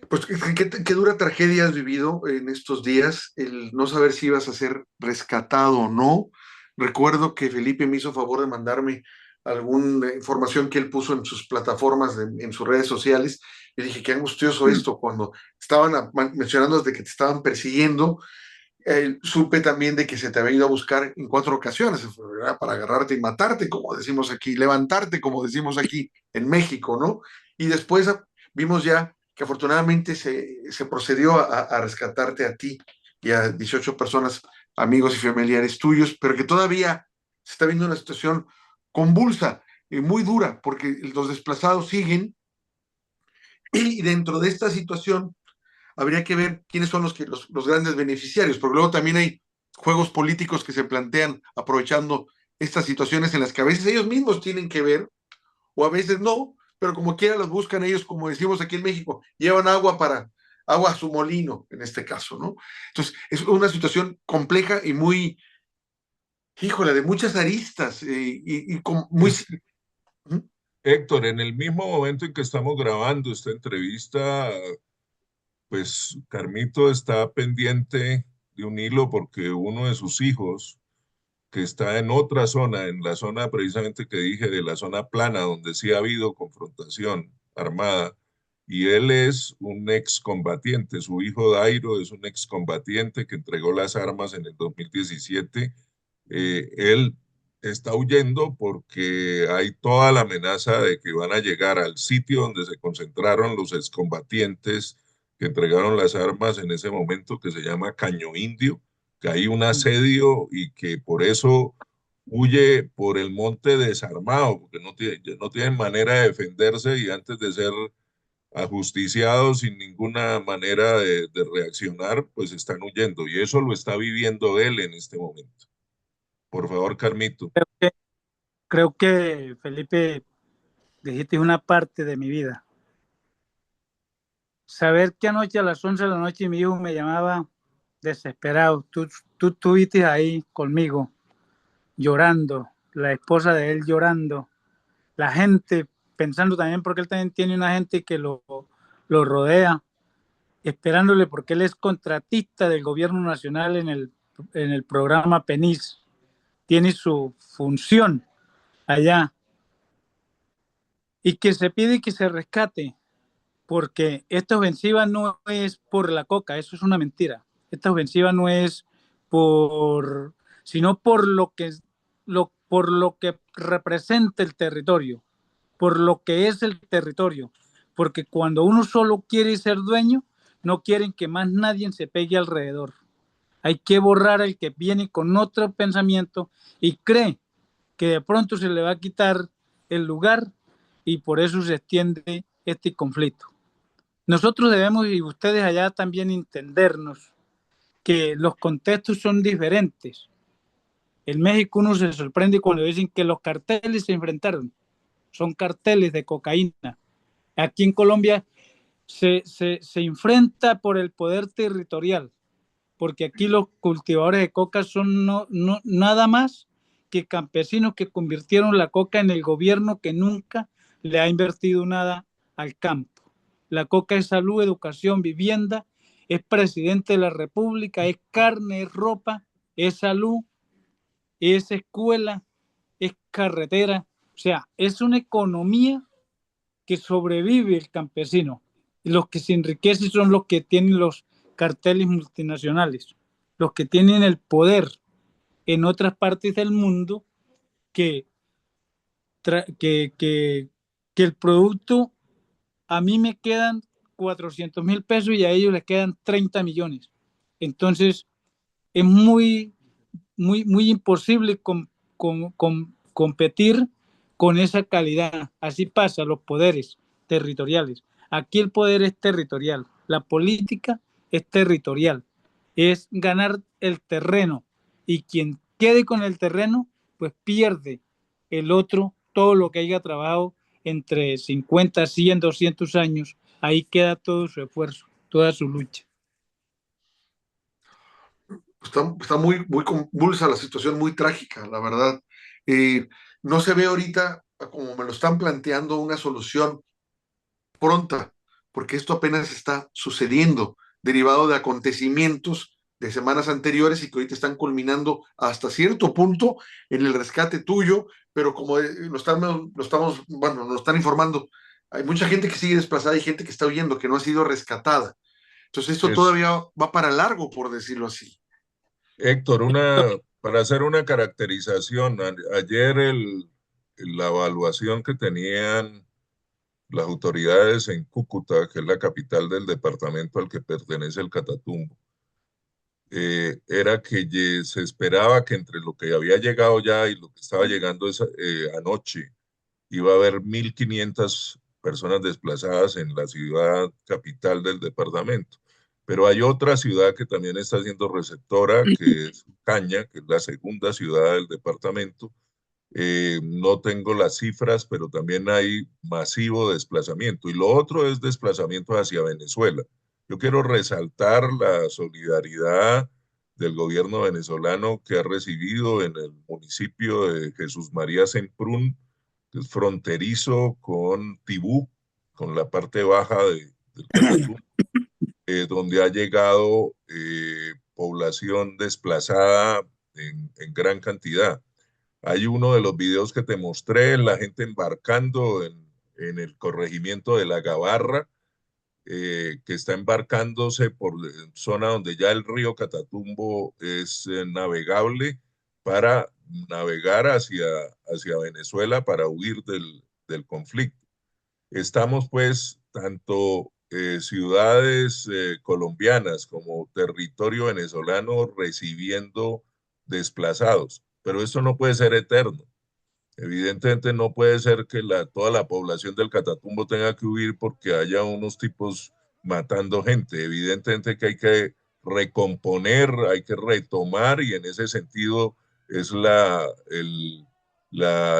Speaker 2: Pues qué dura tragedia has vivido en estos días, el no saber si ibas a ser rescatado o no. Recuerdo que Felipe me hizo favor de mandarme alguna información que él puso en sus plataformas, en sus redes sociales. Y dije, qué angustioso esto, cuando estaban mencionando de que te estaban persiguiendo. Supe también de que se te había ido a buscar en 4 ocasiones, ¿verdad? Para agarrarte y matarte, como decimos aquí, levantarte, como decimos aquí en México, ¿no? Y después vimos ya que afortunadamente se procedió a rescatarte a ti y a 18 personas, amigos y familiares tuyos, pero que todavía se está viendo una situación convulsa y muy dura, porque los desplazados siguen, y dentro de esta situación habría que ver quiénes son los grandes beneficiarios, porque luego también hay juegos políticos que se plantean aprovechando estas situaciones en las que a veces ellos mismos tienen que ver o a veces no, pero como quiera los buscan ellos, como decimos aquí en México, llevan agua a su molino, en este caso, ¿no? Entonces, es una situación compleja y muy, híjole, de muchas aristas, y muy...
Speaker 4: Es, Héctor, en el mismo momento en que estamos grabando esta entrevista, pues Carmito está pendiente de un hilo porque uno de sus hijos, que está en otra zona, en la zona precisamente que dije, de la zona plana, donde sí ha habido confrontación armada, y él es un excombatiente, su hijo Dairo es un excombatiente que entregó las armas en el 2017. Él está huyendo porque hay toda la amenaza de que van a llegar al sitio donde se concentraron los excombatientes que entregaron las armas en ese momento, que se llama Caño Indio, que hay un asedio y que por eso huye por el monte desarmado, porque no tienen manera de defenderse y antes de ser ajusticiados sin ninguna manera de reaccionar, pues están huyendo. Y eso lo está viviendo él en este momento. Por favor, Carmito.
Speaker 3: Creo que Felipe, dijiste una parte de mi vida. Saber que anoche a las 11 de la noche mi hijo me llamaba desesperado. Tú estuviste ahí conmigo, llorando, la esposa de él llorando, la gente pensando también porque él también tiene una gente que lo rodea, esperándole porque él es contratista del gobierno nacional en el programa PENIS. Tiene su función allá. Y que se pide que se rescate, porque esta ofensiva no es por la coca, eso es una mentira. Esta ofensiva no es sino por lo que representa el territorio, por lo que es el territorio, porque cuando uno solo quiere ser dueño, no quieren que más nadie se pegue alrededor. Hay que borrar al que viene con otro pensamiento y cree que de pronto se le va a quitar el lugar y por eso se extiende este conflicto. Nosotros debemos, y ustedes allá también, entendernos que los contextos son diferentes. En México uno se sorprende cuando dicen que los carteles se enfrentaron. Son carteles de cocaína. Aquí en Colombia se enfrenta por el poder territorial, porque aquí los cultivadores de coca son nada más que campesinos que convirtieron la coca en el gobierno que nunca le ha invertido nada al campo. La coca es salud, educación, vivienda, es presidente de la República, es carne, es ropa, es salud, es escuela, es carretera. O sea, es una economía que sobrevive el campesino. Y los que se enriquecen son los que tienen los carteles multinacionales, los que tienen el poder en otras partes del mundo que el producto, a mí me quedan 400.000 pesos y a ellos les quedan 30 millones. Entonces, es muy imposible competir con esa calidad. Así pasa los poderes territoriales. Aquí el poder es territorial, la política es territorial, es ganar el terreno y quien quede con el terreno, pues pierde el otro todo lo que haya trabajado entre 50, 100, 200 años. Ahí queda todo su esfuerzo, toda su lucha.
Speaker 2: Está muy convulsa la situación, muy trágica, la verdad. No se ve ahorita, como me lo están planteando, una solución pronta, porque esto apenas está sucediendo, derivado de acontecimientos de semanas anteriores y que ahorita están culminando hasta cierto punto en el rescate tuyo, pero como nos están informando, hay mucha gente que sigue desplazada y gente que está huyendo, que no ha sido rescatada. Entonces esto todavía va para largo, por decirlo así.
Speaker 4: Héctor, para hacer una caracterización, ayer la evaluación que tenían las autoridades en Cúcuta, que es la capital del departamento al que pertenece el Catatumbo, era que se esperaba que entre lo que había llegado ya y lo que estaba llegando anoche, iba a haber 1.500 personas desplazadas en la ciudad capital del departamento. Pero hay otra ciudad que también está siendo receptora, que es Caña, que es la segunda ciudad del departamento. No tengo las cifras, pero también hay masivo desplazamiento. Y lo otro es desplazamiento hacia Venezuela. Yo quiero resaltar la solidaridad del gobierno venezolano que ha recibido en el municipio de Jesús María Semprún, que es fronterizo con Tibú, con la parte baja del Catatumbo, donde ha llegado población desplazada en gran cantidad. Hay uno de los videos que te mostré, la gente embarcando en el corregimiento de La Gabarra, que está embarcándose por zona donde ya el río Catatumbo es navegable para navegar hacia Venezuela para huir del conflicto. Estamos pues tanto ciudades colombianas como territorio venezolano recibiendo desplazados, pero esto no puede ser eterno. Evidentemente no puede ser que toda la población del Catatumbo tenga que huir porque haya unos tipos matando gente. Evidentemente que hay que recomponer, hay que retomar y en ese sentido es la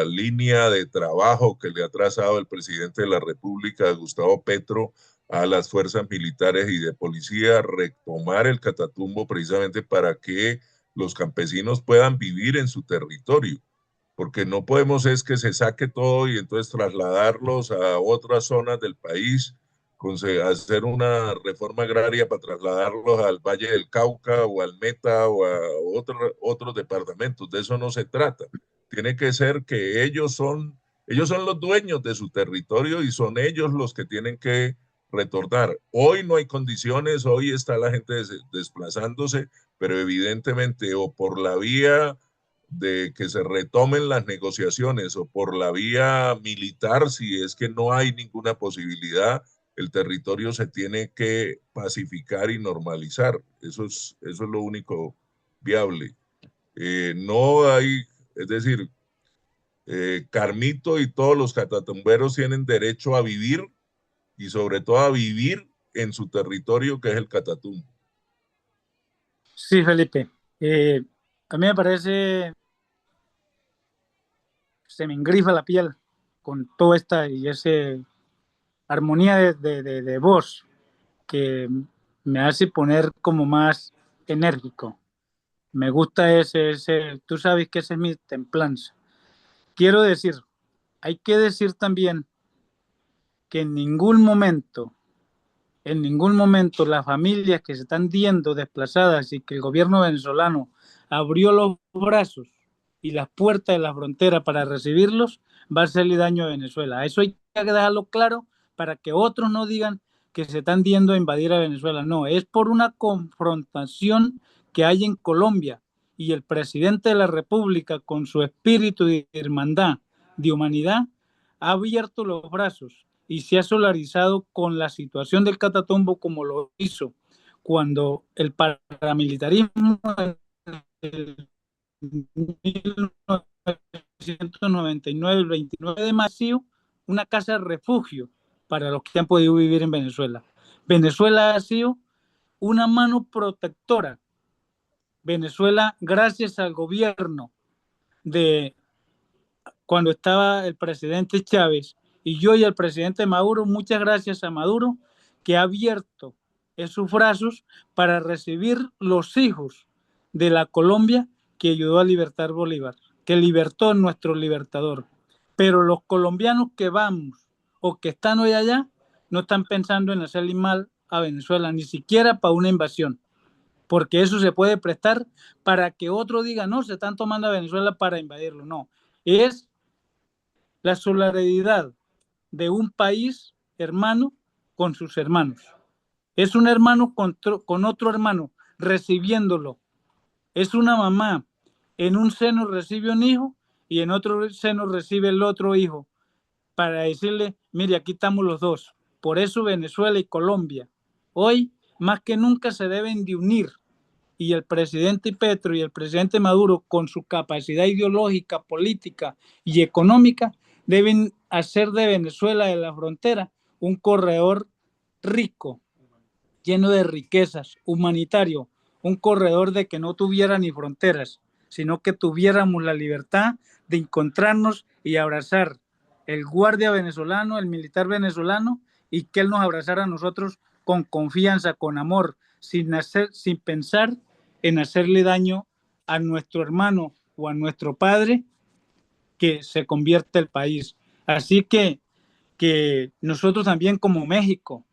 Speaker 4: línea de trabajo que le ha trazado el presidente de la República, Gustavo Petro, a las fuerzas militares y de policía, retomar el Catatumbo precisamente para que los campesinos puedan vivir en su territorio, porque no podemos es que se saque todo y entonces trasladarlos a otras zonas del país, hacer una reforma agraria para trasladarlos al Valle del Cauca o al Meta o a otros departamentos. De eso no se trata. Tiene que ser que ellos son los dueños de su territorio y son ellos los que tienen que retornar. Hoy no hay condiciones, hoy está la gente desplazándose, pero evidentemente o por la vía de que se retomen las negociaciones o por la vía militar, si es que no hay ninguna posibilidad, el territorio se tiene que pacificar y normalizar. Eso es lo único viable. No hay, es decir, Carmito y todos los catatumberos tienen derecho a vivir y sobre todo a vivir en su territorio que es el Catatumbo.
Speaker 3: Sí, Felipe. A mí me parece, se me engrifa la piel con toda esta y esa armonía de voz que me hace poner como más enérgico. Me gusta tú sabes que esa es mi templanza. Quiero decir, hay que decir también que en ningún momento las familias que se están viendo desplazadas y que el gobierno venezolano abrió los brazos y las puertas de la frontera para recibirlos, va a hacerle daño a Venezuela. Eso hay que dejarlo claro para que otros no digan que se están yendo a invadir a Venezuela. No, es por una confrontación que hay en Colombia y el presidente de la República, con su espíritu de hermandad, de humanidad, ha abierto los brazos y se ha solidarizado con la situación del Catatumbo como lo hizo cuando el paramilitarismo en 1999, el 29 de mayo, una casa de refugio para los que han podido vivir en Venezuela. Venezuela ha sido una mano protectora. Venezuela, gracias al gobierno de cuando estaba el presidente Chávez y yo y el presidente Maduro, muchas gracias a Maduro, que ha abierto esos brazos para recibir los hijos de la Colombia que ayudó a libertar Bolívar, que libertó nuestro libertador. Pero los colombianos que vamos o que están hoy allá no están pensando en hacerle mal a Venezuela, ni siquiera para una invasión, porque eso se puede prestar para que otro diga, no, se están tomando a Venezuela para invadirlo. No, es la solidaridad de un país hermano con sus hermanos. Es un hermano con otro hermano recibiéndolo. Es una mamá en un seno recibe un hijo y en otro seno recibe el otro hijo para decirle, mire, aquí estamos los dos. Por eso Venezuela y Colombia hoy más que nunca se deben de unir, y el presidente Petro y el presidente Maduro, con su capacidad ideológica, política y económica, deben hacer de Venezuela, de la frontera, un corredor rico, lleno de riquezas, humanitario, un corredor de que no tuviera ni fronteras, sino que tuviéramos la libertad de encontrarnos y abrazar el guardia venezolano, el militar venezolano, y que él nos abrazara a nosotros con confianza, con amor, sin pensar en hacerle daño a nuestro hermano o a nuestro padre que se convierte el país. Así que nosotros también como México,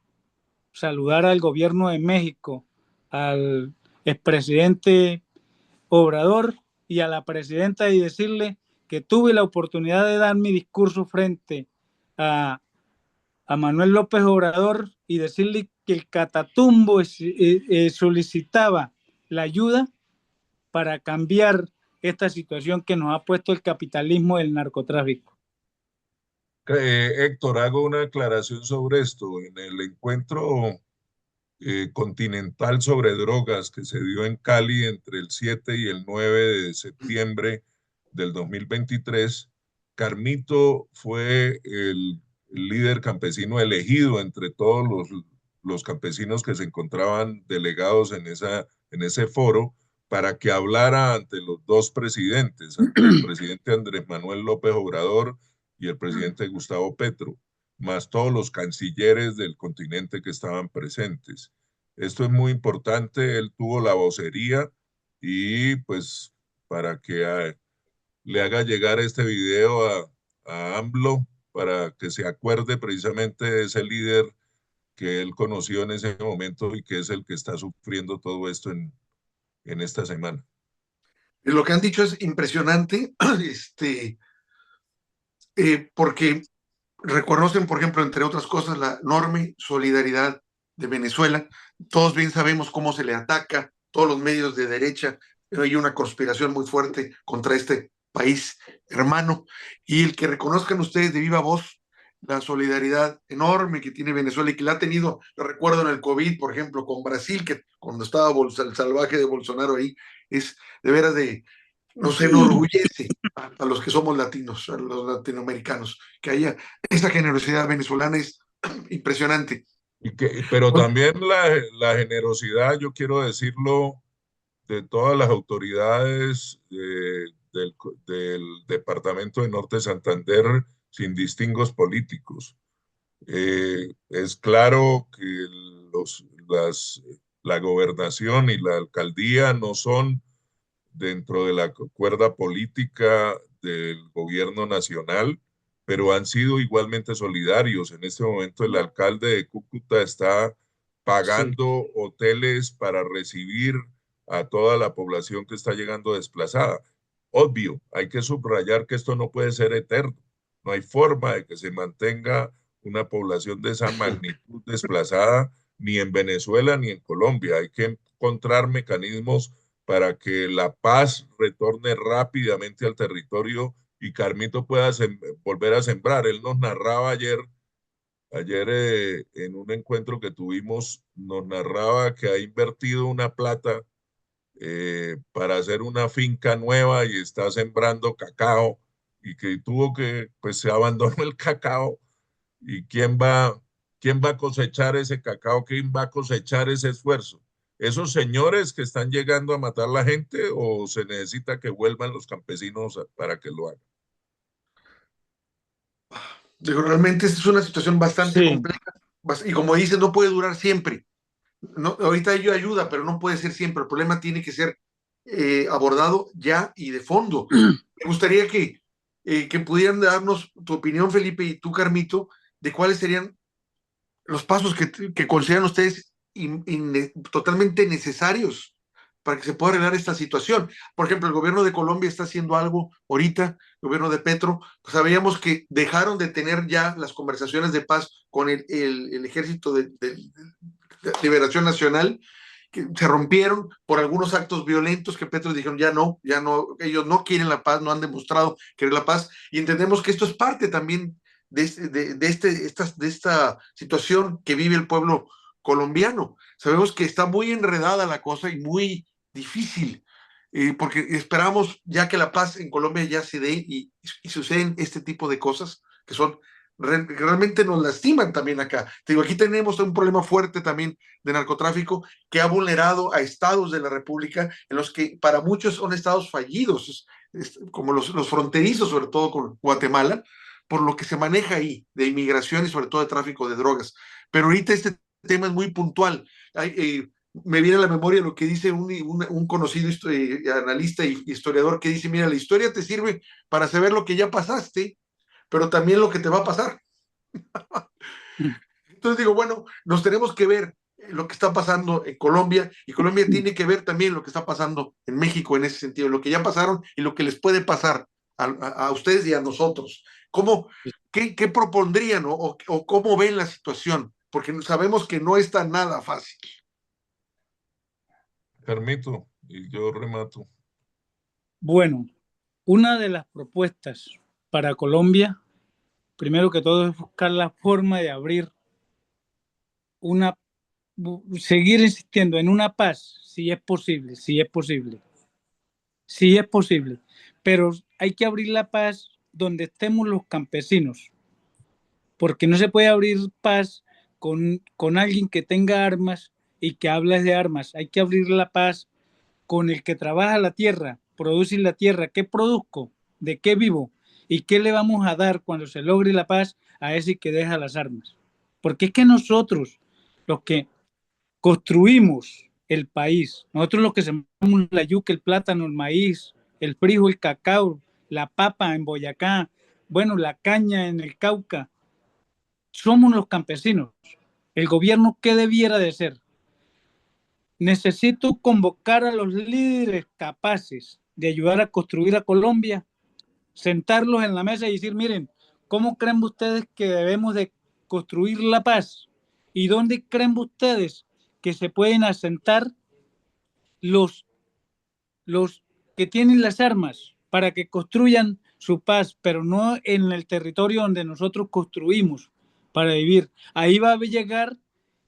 Speaker 3: saludar al gobierno de México, al expresidente Obrador y a la presidenta y decirle que tuve la oportunidad de dar mi discurso frente a Manuel López Obrador y decirle que el Catatumbo solicitaba la ayuda para cambiar esta situación que nos ha puesto el capitalismo del narcotráfico.
Speaker 4: Héctor, hago una aclaración sobre esto. En el encuentro continental sobre drogas que se dio en Cali entre el 7 y el 9 de septiembre del 2023, Carmito fue el líder campesino elegido entre todos los campesinos que se encontraban delegados en ese foro para que hablara ante los dos presidentes, ante el presidente Andrés Manuel López Obrador y el presidente Gustavo Petro, más todos los cancilleres del continente que estaban presentes. Esto es muy importante, él tuvo la vocería y pues para que le haga llegar este video a AMLO para que se acuerde precisamente de ese líder que él conoció en ese momento y que es el que está sufriendo todo esto en esta semana.
Speaker 2: Lo que han dicho es impresionante, porque reconocen, por ejemplo, entre otras cosas, la enorme solidaridad de Venezuela. Todos bien sabemos cómo se le ataca, todos los medios de derecha, pero hay una conspiración muy fuerte contra este país hermano, y el que reconozcan ustedes de viva voz la solidaridad enorme que tiene Venezuela y que la ha tenido, yo recuerdo en el COVID, por ejemplo, con Brasil, que cuando estaba el salvaje de Bolsonaro ahí, es de veras nos enorgullece a los que somos latinos, a los latinoamericanos, que haya esa generosidad venezolana es impresionante.
Speaker 4: Pero también la generosidad, yo quiero decirlo, de todas las autoridades del Departamento de Norte de Santander sin distingos políticos. Es claro que la gobernación y la alcaldía no son dentro de la cuerda política del gobierno nacional, pero han sido igualmente solidarios. En este momento el alcalde de Cúcuta está
Speaker 3: Sí,
Speaker 4: pagando hoteles para recibir a toda la población que está llegando desplazada. Obvio, hay que subrayar que esto no puede ser eterno. No hay forma de que se mantenga una población de esa magnitud desplazada ni en Venezuela ni en Colombia. Hay que encontrar mecanismos para que la paz retorne rápidamente al territorio y Carmito pueda volver a sembrar. Él nos narraba ayer en un encuentro que tuvimos, nos narraba que ha invertido una plata para hacer una finca nueva y está sembrando cacao y que tuvo que, pues se abandonó el cacao y quién va a cosechar ese cacao, quién va a cosechar ese esfuerzo. ¿Esos señores que están llegando a matar a la gente o se necesita que vuelvan los campesinos para que lo hagan?
Speaker 2: Digo, realmente esta es una situación bastante
Speaker 3: sí,
Speaker 2: compleja y como dices, no puede durar siempre. No, ahorita ello ayuda, pero no puede ser siempre. El problema tiene que ser abordado ya y de fondo. Me gustaría que pudieran darnos tu opinión, Felipe, y tú, Carmito, de cuáles serían los pasos que consideran ustedes totalmente necesarios para que se pueda arreglar esta situación. Por ejemplo, el gobierno de Colombia está haciendo algo ahorita, el gobierno de Petro, pues sabíamos que dejaron de tener ya las conversaciones de paz con el Ejército de Liberación Nacional, que se rompieron por algunos actos violentos que Petro dijeron ya no, ellos no quieren la paz, no han demostrado querer la paz y entendemos que esto es parte también de esta situación que vive el pueblo colombiano. Sabemos que está muy enredada la cosa y muy difícil, porque esperamos ya que la paz en Colombia ya se dé y suceden este tipo de cosas que son realmente nos lastiman también acá. Te digo, aquí tenemos un problema fuerte también de narcotráfico que ha vulnerado a estados de la República en los que para muchos son estados fallidos, como los fronterizos, sobre todo con Guatemala, por lo que se maneja ahí de inmigración y sobre todo de tráfico de drogas. Pero ahorita este tema es muy puntual. Me viene a la memoria lo que dice un conocido analista y historiador que dice, mira, la historia te sirve para saber lo que ya pasaste, pero también lo que te va a pasar. Entonces digo, bueno, nos tenemos que ver lo que está pasando en Colombia y Colombia tiene que ver también lo que está pasando en México en ese sentido, lo que ya pasaron y lo que les puede pasar a ustedes y a nosotros. ¿Qué propondrían o cómo ven la situación? Porque sabemos que no está nada fácil.
Speaker 4: Carmito, y yo remato.
Speaker 3: bueno, una de las propuestas para Colombia, primero que todo, es buscar la forma de abrir una, seguir insistiendo en una paz, si es posible, si es posible, si es posible, pero hay que abrir la paz donde estemos los campesinos, porque no se puede abrir paz con alguien que tenga armas y que hable de armas, hay que abrir la paz con el que trabaja la tierra, produce la tierra, ¿qué produzco? ¿De qué vivo? ¿Y qué le vamos a dar cuando se logre la paz a ese que deja las armas? Porque es que nosotros, los que construimos el país, nosotros los que sembramos la yuca, el plátano, el maíz, el frijol, el cacao, la papa en Boyacá, bueno, la caña en el Cauca, somos los campesinos. ¿El gobierno qué debiera de ser? Necesito convocar a los líderes capaces de ayudar a construir a Colombia, sentarlos en la mesa y decir, miren, ¿cómo creen ustedes que debemos de construir la paz? ¿Y dónde creen ustedes que se pueden asentar los, los que tienen las armas para que construyan su paz, pero no en el territorio donde nosotros construimos para vivir? Ahí va a llegar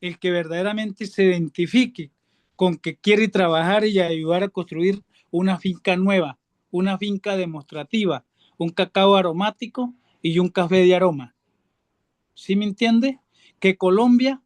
Speaker 3: el que verdaderamente se identifique con que quiere trabajar y ayudar a construir una finca nueva, una finca demostrativa, un cacao aromático y un café de aroma. ¿Sí me entiende? Que Colombia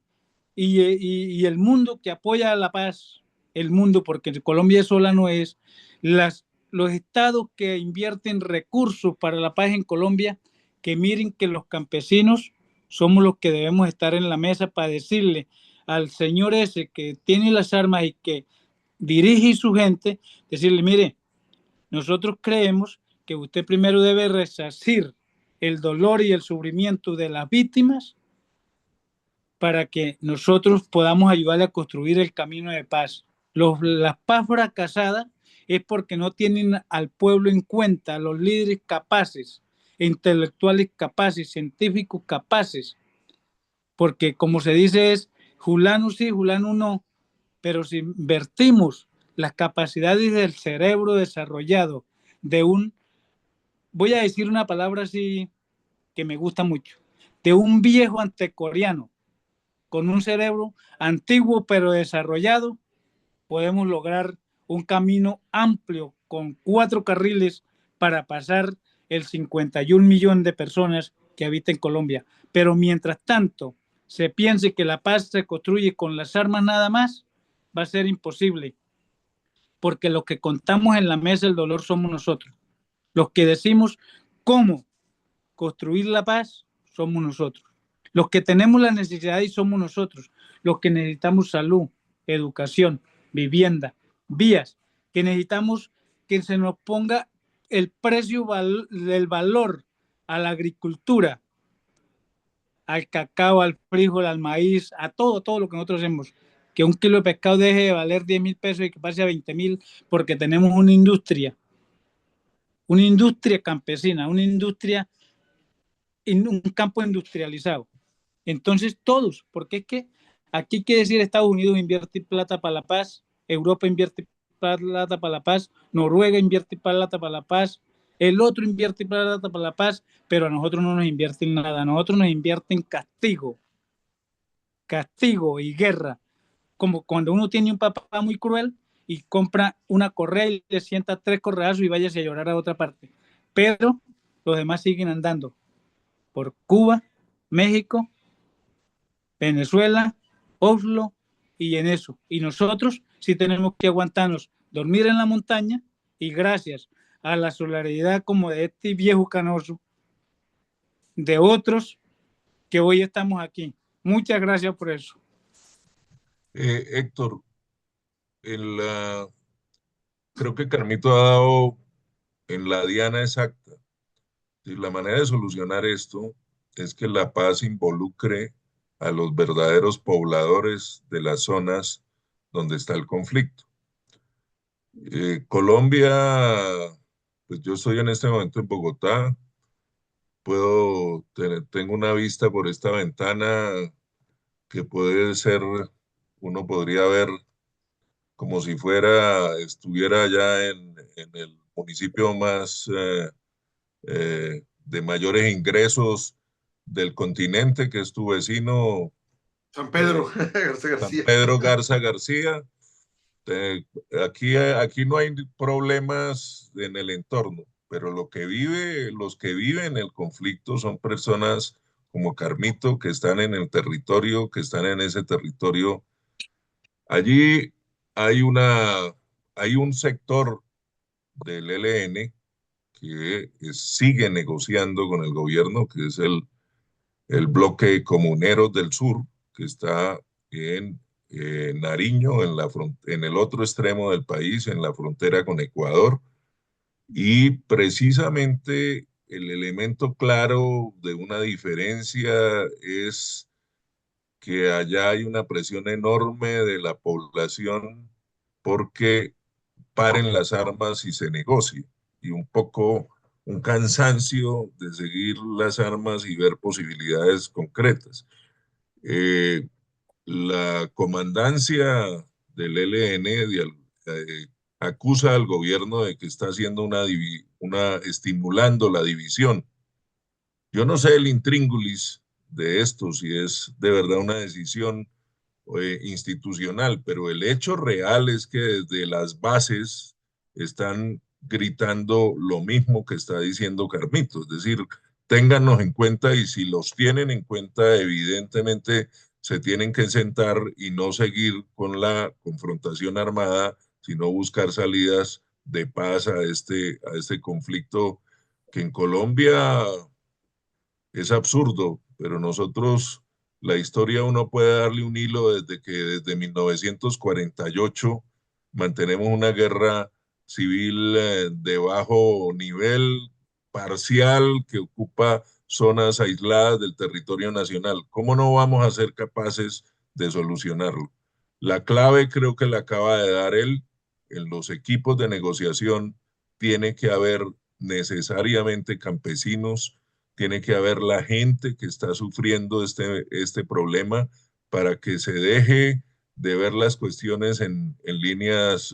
Speaker 3: y el mundo que apoya la paz, el mundo, porque Colombia sola no es, los estados que invierten recursos para la paz en Colombia, que miren que los campesinos somos los que debemos estar en la mesa para decirle al señor ese que tiene las armas y que dirige su gente, decirle, mire, nosotros creemos que usted primero debe resarcir el dolor y el sufrimiento de las víctimas para que nosotros podamos ayudarle a construir el camino de paz. Las paz fracasadas es porque no tienen al pueblo en cuenta, a los líderes capaces, intelectuales capaces, científicos capaces, porque como se dice es, Julano sí, Julano no, pero si invertimos las capacidades del cerebro desarrollado de voy a decir una palabra así que me gusta mucho, de un viejo antecoreano, con un cerebro antiguo pero desarrollado, podemos lograr un camino amplio con 4 carriles para pasar el 51 millón de personas que habitan en Colombia. Pero mientras tanto se piense que la paz se construye con las armas nada más, va a ser imposible, porque los que contamos en la mesa del dolor somos nosotros. Los que decimos cómo construir la paz somos nosotros. Los que tenemos la necesidad y somos nosotros. Los que necesitamos salud, educación, vivienda, vías, que necesitamos que se nos ponga el precio del valor a la agricultura, al cacao, al frijol, al maíz, a todo lo que nosotros hacemos. Que un kilo de pescado deje de valer 10.000 pesos y que pase a 20.000 porque tenemos una industria campesina, una industria, un campo industrializado. Entonces todos, porque es que aquí quiere decir Estados Unidos invierte plata para la paz, Europa invierte plata para la paz, Noruega invierte plata para la paz, el otro invierte plata para la paz, pero a nosotros no nos invierten nada, a nosotros nos invierten castigo y guerra, como cuando uno tiene un papá muy cruel y compra una correa y le sienta 3 correazos y váyase a llorar a otra parte, pero los demás siguen andando por Cuba, México, Venezuela, Oslo y en eso. Y nosotros sí tenemos que aguantarnos, dormir en la montaña y gracias a la solidaridad como de este viejo canoso, de otros que hoy estamos aquí. Muchas gracias por eso.
Speaker 4: Héctor, creo que Carmito ha dado en la diana exacta. Y la manera de solucionar esto es que la paz involucre a los verdaderos pobladores de las zonas donde está el conflicto. Colombia, pues yo estoy en este momento en Bogotá, tengo una vista por esta ventana que puede ser, uno podría ver como si estuviera ya en el municipio más de mayores ingresos del continente, que es tu vecino,
Speaker 2: San Pedro Garza
Speaker 4: San
Speaker 2: García.
Speaker 4: Pedro Garza García. Aquí no hay problemas en el entorno, pero los que viven el conflicto son personas como Carmito, que están en el territorio, que están en ese territorio. Allí hay hay un sector del ELN que sigue negociando con el gobierno, que es el bloque Comuneros del Sur, que está en Nariño, en el otro extremo del país, en la frontera con Ecuador. Y precisamente el elemento claro de una diferencia es que allá hay una presión enorme de la población porque paren las armas y se negocie. Y un poco un cansancio de seguir las armas y ver posibilidades concretas. Eh, la comandancia del ELN acusa al gobierno de que está haciendo estimulando la división. Yo no sé el intríngulis de esto, si es de verdad una decisión institucional, pero el hecho real es que desde las bases están gritando lo mismo que está diciendo Carmito. Es decir, téngannos en cuenta y si los tienen en cuenta, evidentemente se tienen que sentar y no seguir con la confrontación armada, sino buscar salidas de paz a este conflicto que en Colombia es absurdo, pero nosotros, la historia uno puede darle un hilo desde 1948 mantenemos una guerra civil de bajo nivel, parcial, que ocupa zonas aisladas del territorio nacional. ¿Cómo no vamos a ser capaces de solucionarlo? La clave creo que la acaba de dar él. En los equipos de negociación tiene que haber necesariamente campesinos, tiene que haber la gente que está sufriendo este problema para que se deje de ver las cuestiones en líneas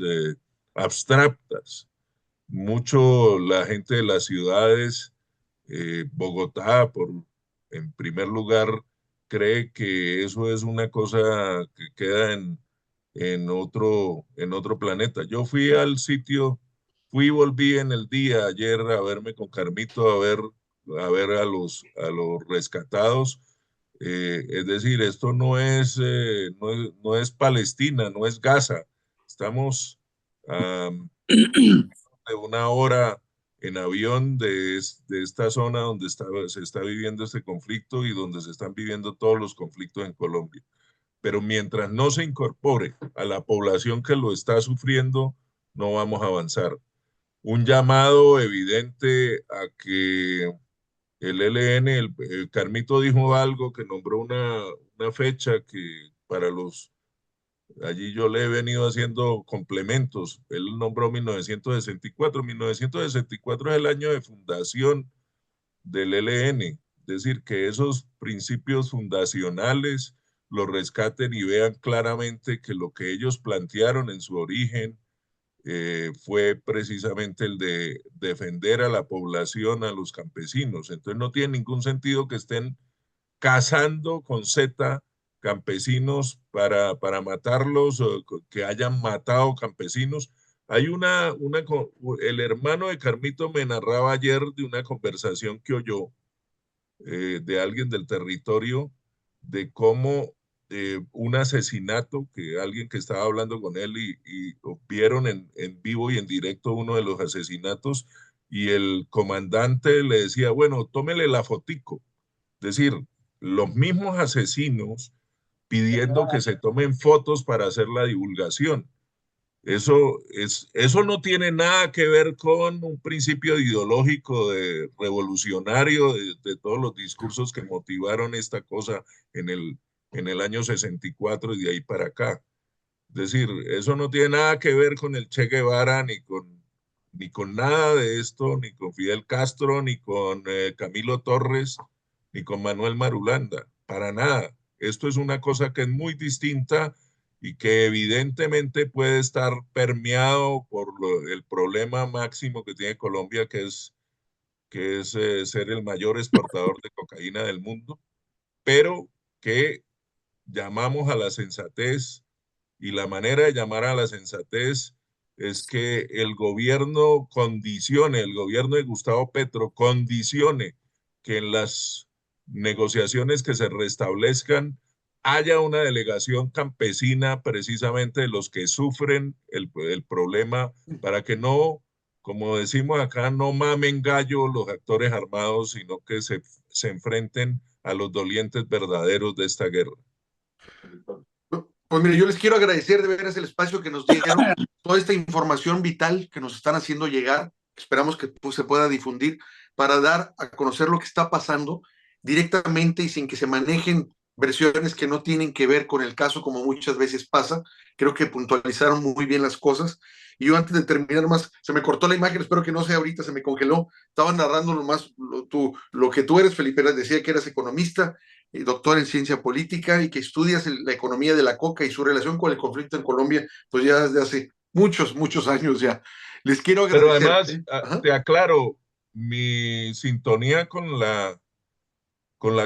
Speaker 4: abstractas. Mucho la gente de las ciudades, Bogotá, en primer lugar, cree que eso es una cosa que queda en otro planeta. Yo fui al sitio, fui y volví en el día ayer a verme con Carmito, a ver a los rescatados. Es decir, esto no es Palestina, no es Gaza. Estamos de una hora en avión de esta zona donde se está viviendo este conflicto y donde se están viviendo todos los conflictos en Colombia. Pero mientras no se incorpore a la población que lo está sufriendo, no vamos a avanzar. Un llamado evidente a que el ELN, el Carmito dijo algo que nombró una fecha que para allí yo le he venido haciendo complementos. Él nombró 1964. 1964 es el año de fundación del ELN. Es decir, que esos principios fundacionales los rescaten y vean claramente que lo que ellos plantearon en su origen fue precisamente el de defender a la población, a los campesinos. Entonces no tiene ningún sentido que estén cazando con Z campesinos para matarlos, o que hayan matado campesinos. Hay el hermano de Carmito me narraba ayer de una conversación que oyó de alguien del territorio, de cómo un asesinato, que alguien que estaba hablando con él y vieron en vivo y en directo uno de los asesinatos, y el comandante le decía, bueno, tómele la fotico. Es decir, los mismos asesinos pidiendo que se tomen fotos para hacer la divulgación. Eso no tiene nada que ver con un principio ideológico revolucionario de todos los discursos que motivaron esta cosa en el año 64 y de ahí para acá. Es decir, eso no tiene nada que ver con el Che Guevara, ni con nada de esto, ni con Fidel Castro, ni con Camilo Torres, ni con Manuel Marulanda, para nada. Esto es una cosa que es muy distinta y que evidentemente puede estar permeado por el problema máximo que tiene Colombia, que es ser el mayor exportador de cocaína del mundo, pero que llamamos a la sensatez, y la manera de llamar a la sensatez es que el gobierno el gobierno de Gustavo Petro condicione que en las negociaciones que se restablezcan haya una delegación campesina precisamente de los que sufren el problema, para que no, como decimos acá, no mamen gallo los actores armados, sino que se enfrenten a los dolientes verdaderos de esta guerra.
Speaker 2: Pues mire, yo les quiero agradecer de veras el espacio que nos dieron, toda esta información vital que nos están haciendo llegar. Esperamos que pues, se pueda difundir para dar a conocer lo que está pasando directamente y sin que se manejen versiones que no tienen que ver con el caso, como muchas veces pasa. Creo que puntualizaron muy bien las cosas. Y yo antes de terminar más, se me cortó la imagen, espero que no sea ahorita, se me congeló. Estaba narrando lo que tú eres, Felipe, decía que eras economista, doctor en ciencia política y que estudias la economía de la coca y su relación con el conflicto en Colombia, pues ya desde hace muchos, muchos años ya. Les quiero
Speaker 4: Pero
Speaker 2: agradecer.
Speaker 4: además, te aclaro, mi sintonía con la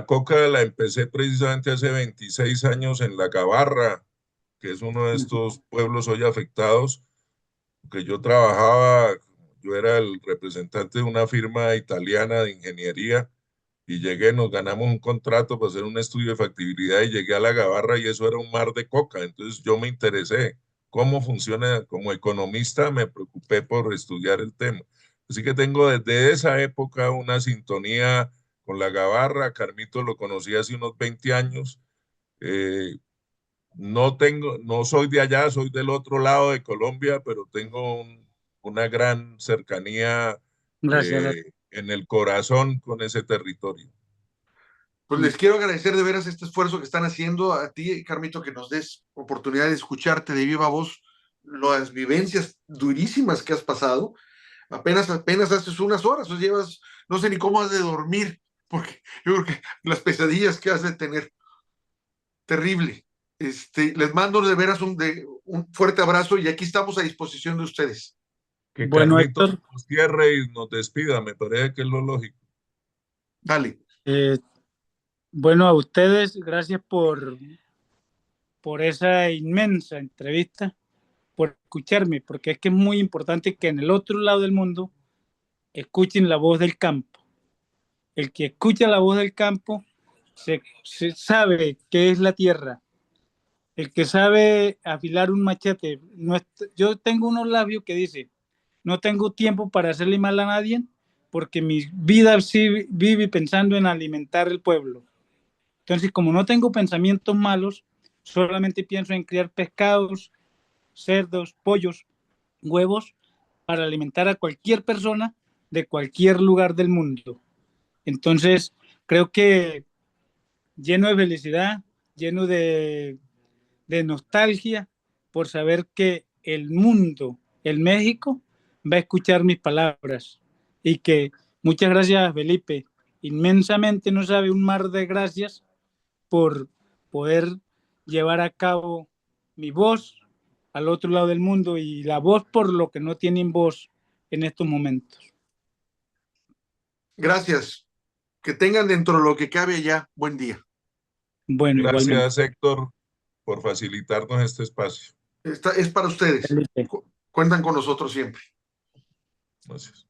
Speaker 4: coca la empecé precisamente hace 26 años en La Gabarra, que es uno de estos pueblos hoy afectados, que yo yo era el representante de una firma italiana de ingeniería y llegué, nos ganamos un contrato para hacer un estudio de factibilidad y llegué a la Gabarra y eso era un mar de coca. Entonces yo me interesé cómo funciona, como economista me preocupé por estudiar el tema. Así que tengo desde esa época una sintonía con la Gabarra. Carmito lo conocí hace unos 20 años. Eh, no soy de allá, soy del otro lado de Colombia, pero tengo una gran cercanía
Speaker 3: Gracias.
Speaker 4: en el corazón con ese territorio.
Speaker 2: Pues les quiero agradecer de veras este esfuerzo que están haciendo a ti, Carmito, que nos des oportunidad de escucharte de viva voz las vivencias durísimas que has pasado. Apenas hace unas horas, o llevas, no sé ni cómo has de dormir, porque yo creo que las pesadillas que has de tener, terrible. Les mando de veras un fuerte abrazo y aquí estamos a disposición de ustedes.
Speaker 4: Que
Speaker 3: Bueno,
Speaker 4: Carlitos
Speaker 3: Héctor,
Speaker 4: nos cierre y nos despida, me parece que es lo lógico.
Speaker 2: Dale.
Speaker 3: eh, bueno, a ustedes, gracias por esa inmensa entrevista, por escucharme, porque es que es muy importante que en el otro lado del mundo escuchen la voz del campo. El que escucha la voz del campo se sabe qué es la tierra. El que sabe afilar un machete. Yo tengo unos labios que dice, no tengo tiempo para hacerle mal a nadie porque mi vida sí vive pensando en alimentar el pueblo. Entonces, como no tengo pensamientos malos, solamente pienso en criar pescados, cerdos, pollos, huevos para alimentar a cualquier persona de cualquier lugar del mundo. Entonces, creo que lleno de felicidad, lleno de nostalgia por saber que el mundo, el México, va a escuchar mis palabras y que muchas gracias, Felipe. Inmensamente no sabe un mar de gracias por poder llevar a cabo mi voz al otro lado del mundo y la voz por lo que no tienen voz en estos momentos.
Speaker 2: Gracias. Que tengan dentro de lo que cabe allá. Buen día.
Speaker 3: Bueno, igualmente.
Speaker 4: Gracias, Héctor, por facilitarnos este espacio.
Speaker 2: Es para ustedes.
Speaker 3: Felipe.
Speaker 2: Cuentan con nosotros siempre.
Speaker 4: Gracias.